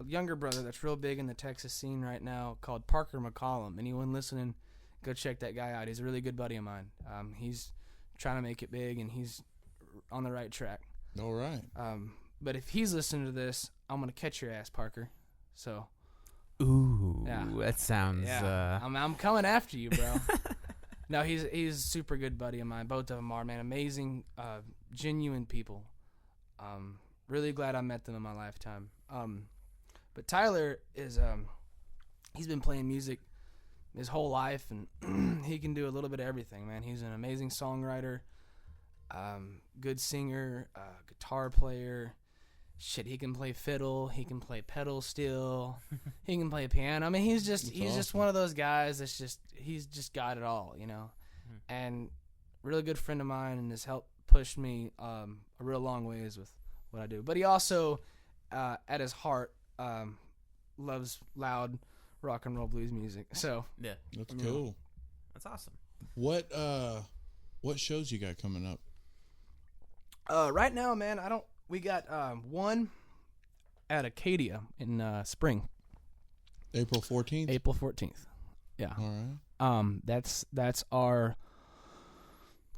younger brother that's real big in the Texas scene right now called Parker McCollum. Anyone listening, go check that guy out. He's a really good buddy of mine. He's trying to make it big, and he's on the right track. All right. But if he's listening to this, I'm gonna catch your ass, Parker. So. Ooh, Yeah. that sounds. Yeah. I'm coming after you, bro. No, he's a super good buddy of mine. Both of them are, man. Amazing, genuine people. Really glad I met them in my lifetime. But Tyler is he's been playing music his whole life, and he can do a little bit of everything, man. He's an amazing songwriter, good singer, guitar player. Shit, he can play fiddle. He can play pedal steel. He can play piano. I mean, he's just one of those guys he's just got it all, you know. And a really good friend of mine, and has helped push me a real long ways with what I do. But he also, at his heart, loves loud rock and roll blues music. So Yeah, That's cool. that's awesome. What shows you got coming up? right now, man, we got one at Acadia in spring. April 14th? April 14th. Yeah. All right. That's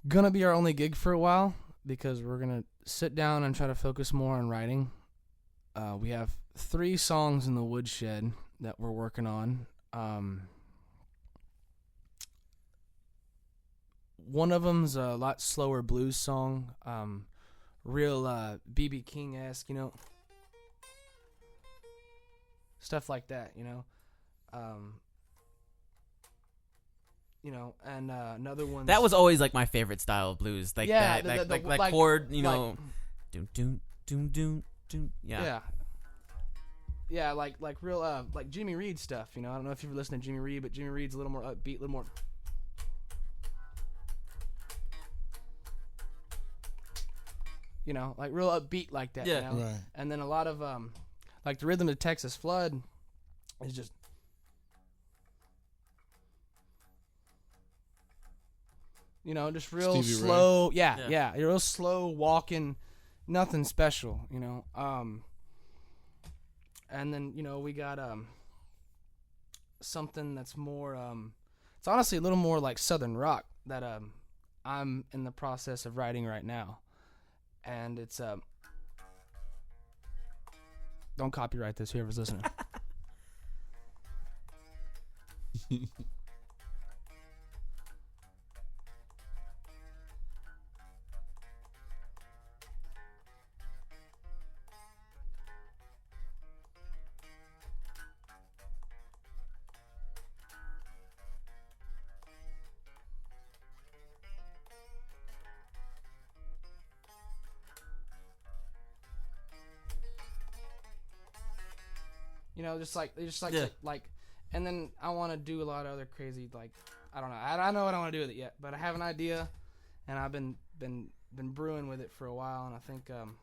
gonna be our only gig for a while, because we're gonna sit down and try to focus more on writing. We have 3 songs in the woodshed that we're working on. One of them's a lot slower blues song, real B.B. King-esque, you know, stuff like that, you know. And another one. That was always like my favorite style of blues, like Yeah, that, the- like like- chord, you like- know, doom doom doom doom doom. Yeah. Yeah, like real like Jimmy Reid stuff, you know. I don't know if you've listened to Jimmy Reid, but Jimmy Reid's a little more upbeat, a little more, you know, like real upbeat like that, Yeah. you know? Right. And then a lot of like the rhythm of Texas Flood is just, you know, just real Stevie Ray. slow. Yeah. Yeah, real slow walking, nothing special, you know. And then, you know, we got something that's more it's honestly a little more like southern rock that I'm in the process of writing right now. And it's don't copyright this, whoever's listening. You know, just like Yeah. like, and then I want to do a lot of other crazy, like, I don't know. I don't know what I want to do with it yet, but I have an idea, and I've been brewing with it for a while, and I think I'm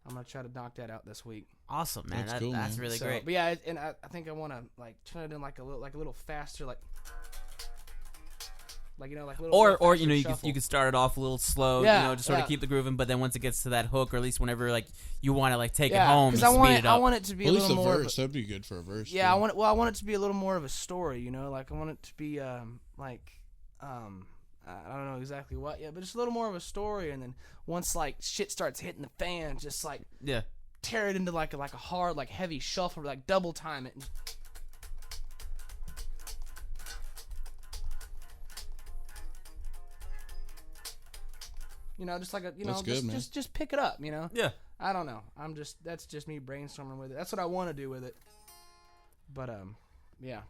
gonna try to knock that out this week. Awesome, man. That's cool, That's man. really So, great. But yeah, and I think I want to like turn it in like a little faster, like you know, like little. Or little you know, faster you could start it off a little slow, Yeah, you know, just sort yeah. of keep the grooving, but then once it gets to that hook, or at least whenever like you want to like take it yeah, home, you because speed it I up. want it to be At a least little a more. verse. That'd be good for a verse. Yeah, too. I want it to be a little more of a story, you know, like I want it to be I don't know exactly what yet, but just a little more of a story, and then once like shit starts hitting the fan, just like Yeah. tear it into like a hard, like heavy shuffle, like double time it. You know, just like That's good, man. just pick it up, you know. Yeah. I don't know. That's just me brainstorming with it. That's what I want to do with it. But yeah.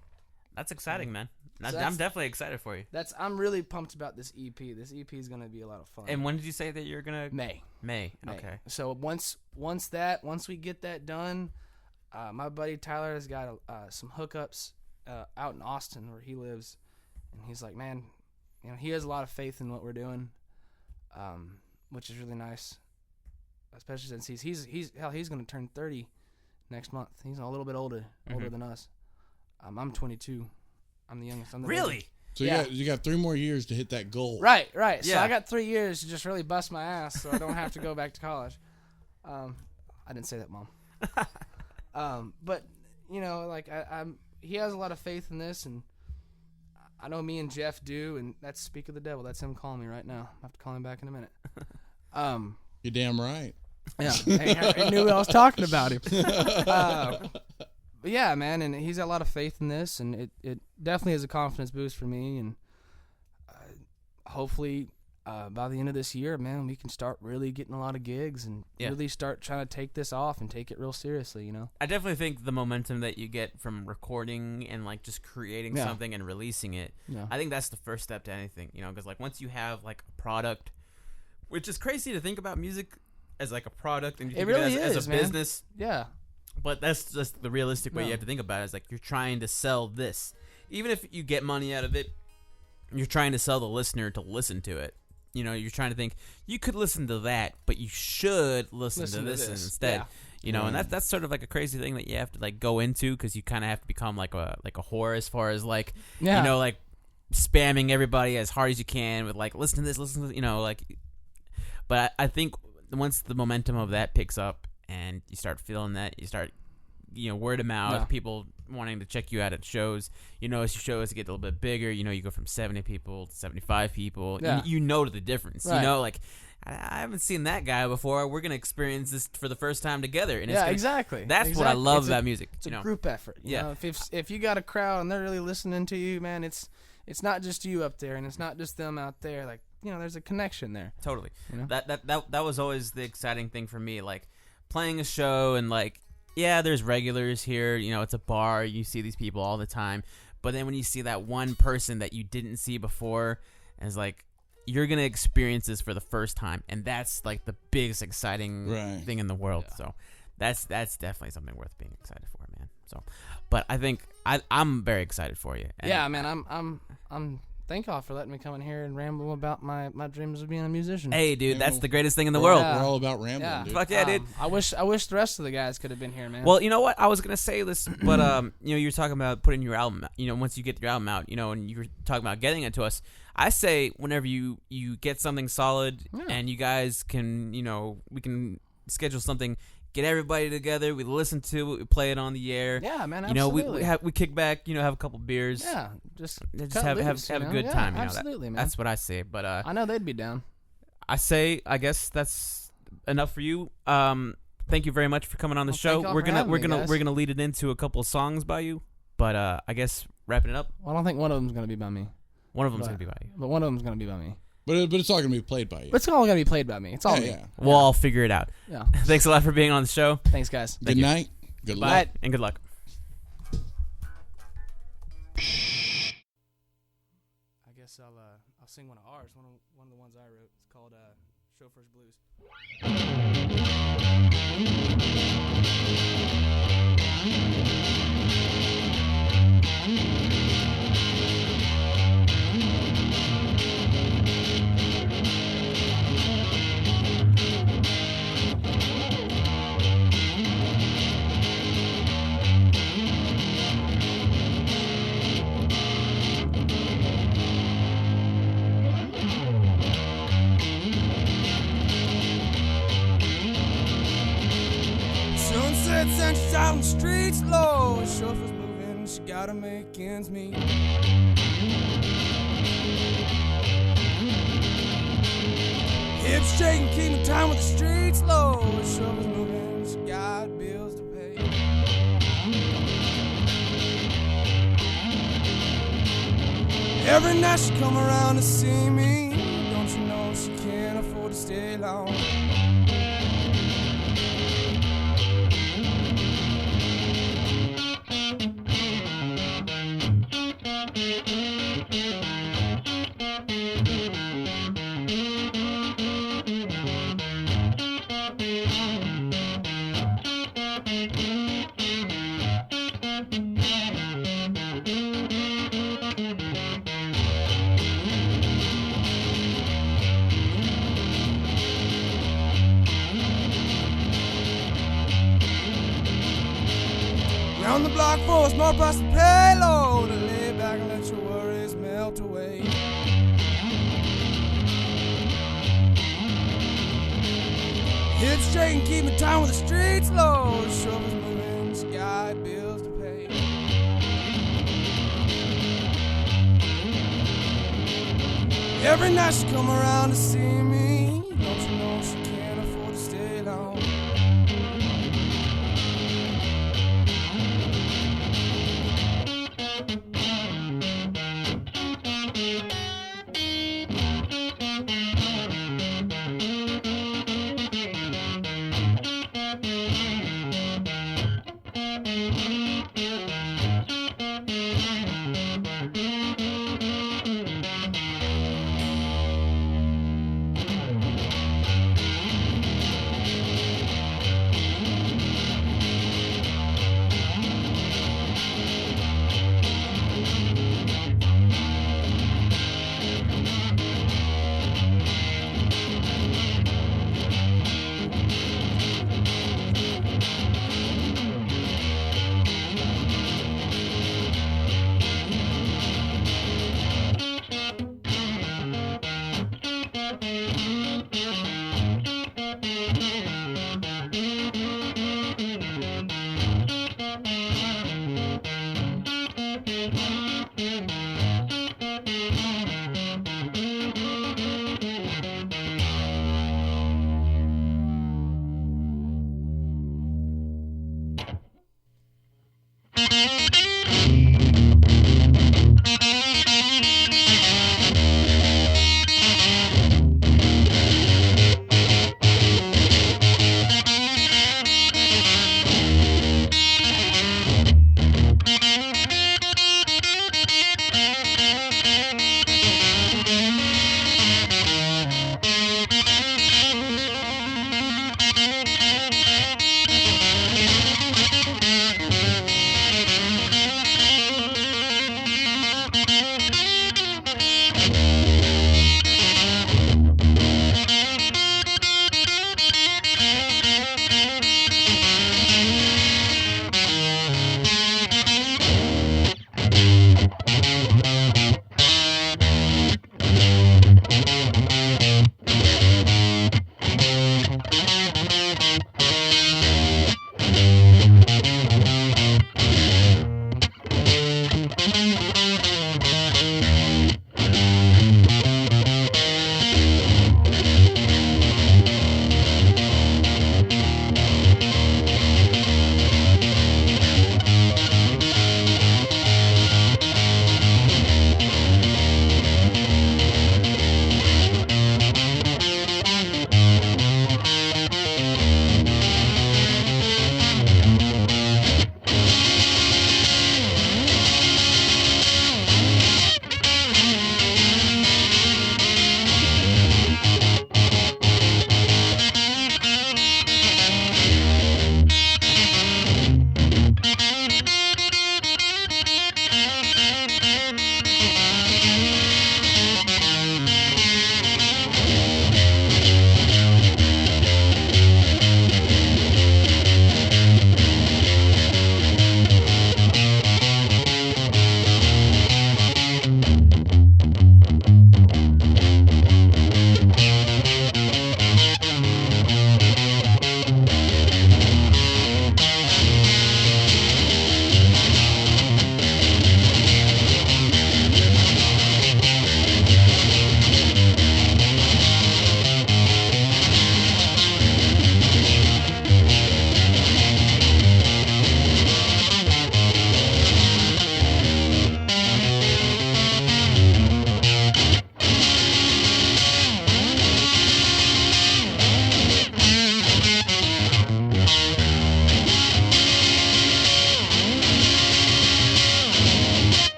That's exciting, man. So I'm that's- definitely excited for you. I'm really pumped about this EP. This EP is gonna be a lot of fun. And when did you say that you're gonna? May. May. Okay. So once we get that done, my buddy Tyler has got some hookups out in Austin where he lives, and he's like, man, you know, he has a lot of faith in what we're doing, which is really nice, especially since he's gonna turn 30 next month. He's a little bit older than us. I'm 22. I'm the youngest. I'm the Really? baby. So Yeah. you got 3 more years to hit that goal. Right. So Yeah. I got 3 years to just really bust my ass, so I don't have to go back to college. I didn't say that, Mom. But you know, like he has a lot of faith in this, and I know me and Jeff do, and that's speak of the devil. That's him calling me right now. I have to call him back in a minute. You're damn right. Yeah, I knew I was talking about him. But yeah, man, and he's got a lot of faith in this, and it definitely is a confidence boost for me, and hopefully by the end of this year, man, we can start really getting a lot of gigs and really start trying to take this off and take it real seriously, you know? I definitely think the momentum that you get from recording and like just creating Yeah. something and releasing it, Yeah. I think that's the first step to anything, you know, because like once you have like a product, which is crazy to think about music as like a product and you think really of it as is, a man. business, Yeah. but that's just the realistic way No. you have to think about it. Is like you're trying to sell this, even if you get money out of it, you're trying to sell the listener to listen to it. You know, you're trying to think you could listen to that, but you should listen to this instead. Yeah. You know, and that's sort of like a crazy thing that you have to like go into because you kind of have to become like a whore as far as like Yeah. you know, like spamming everybody as hard as you can with like listen to this, you know, like. But I think once the momentum of that picks up and you start feeling that, you start, you know, word of mouth, Yeah. people wanting to check you out at shows. You know, as your shows get a little bit bigger, you know, you go from 70 people to 75 people. Yeah. You know the difference. Right. You know, like, I haven't seen that guy before. We're going to experience this for the first time together. And it's Yeah, gonna, exactly. That's what I Exactly. love It's about music. It's you a know? group effort. You Yeah. know? If you got a crowd and they're really listening to you, man, it's not just you up there and it's not just them out there. Like, you know, there's a connection there. Totally. You know? That was always the exciting thing for me, like playing a show and like, yeah, there's regulars here, you know, it's a bar, you see these people all the time, but then when you see that one person that you didn't see before, and it's like you're gonna experience this for the first time, and that's like the biggest exciting thing in the world. Yeah. So that's definitely something worth being excited for, man. So, but I think I'm very excited for you. And Yeah, man, I'm thank y'all for letting me come in here and ramble about my dreams of being a musician. Hey, dude, that's Yeah. the greatest thing in the Yeah. world. We're all about rambling, Yeah. dude. Fuck yeah, dude. I wish the rest of the guys could have been here, man. Well, you know what? I was gonna say this, but you know, you're talking about putting your album out. You know, once you get your album out, you know, and you were talking about getting it to us. I say whenever you get something solid, Yeah. and you guys can, you know, we can schedule something, get everybody together, we listen to it, we play it on the air. yeah, man, You know, absolutely. we kick back, you know, have a couple beers. yeah, just Just cut have loose, a you know? good Yeah, time. You know, absolutely, man. That's what I say. But I know they'd be down. I guess that's enough for you. Thank you very much for coming on the Well, show. thank y'all We're for gonna having me, guys. we're gonna lead it into a couple of songs by you. But I guess wrapping it up, Well, I don't think one of them's gonna be by me, one of them's But- gonna be by you. but one of them's gonna be by me. But it's all gonna be played by you. But it's all gonna be played by me. It's all yeah, me. yeah. We'll all figure it out. Yeah. Thanks a lot for being on the show. Thanks, guys. Thank Good you. night. Good luck. Bye and good luck. I guess I'll sing one of ours. One of the ones I wrote. It's called Chauffeur's Blues. Said since she's out on the streets, low, the chauffeur's moving, she gotta make ends meet. Hips shaking, keeping time with the streets, low, the chauffeur's moving, she got bills to pay. Every night she come around to see me. Don't you know she can't afford to stay long? Round the block for a small price to pay low, to lay back and let your worries melt away. Hips shaking, keeping time with the streets low. The chauffeur's moving, she got bills to pay. Every night she come around to see me. Don't you know she can't afford to stay long?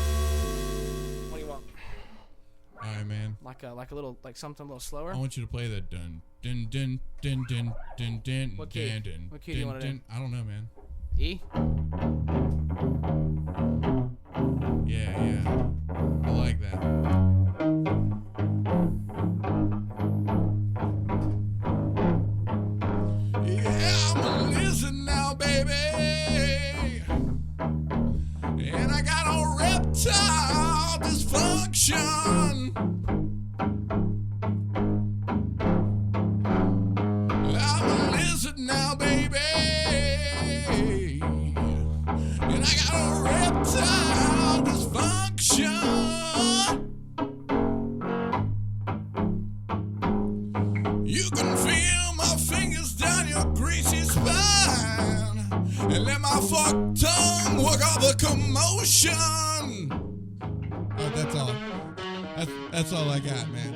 What do you want? All right, man. Like a little, like something a little slower. I want you to play the dun dun dun dun dun dun dun. What key? Dun, dun, What key do you dun, want it in? dun. I don't know, man. E. Yeah. I like that. Yeah, I'm a lizard now, baby. And I got a reptile dysfunction. I'm a lizard now, baby. And I got a reptile dysfunction. You can feel my fingers down your greasy spine and let my forked tongue work all the commotion. Oh, that's all. That's all I got, man.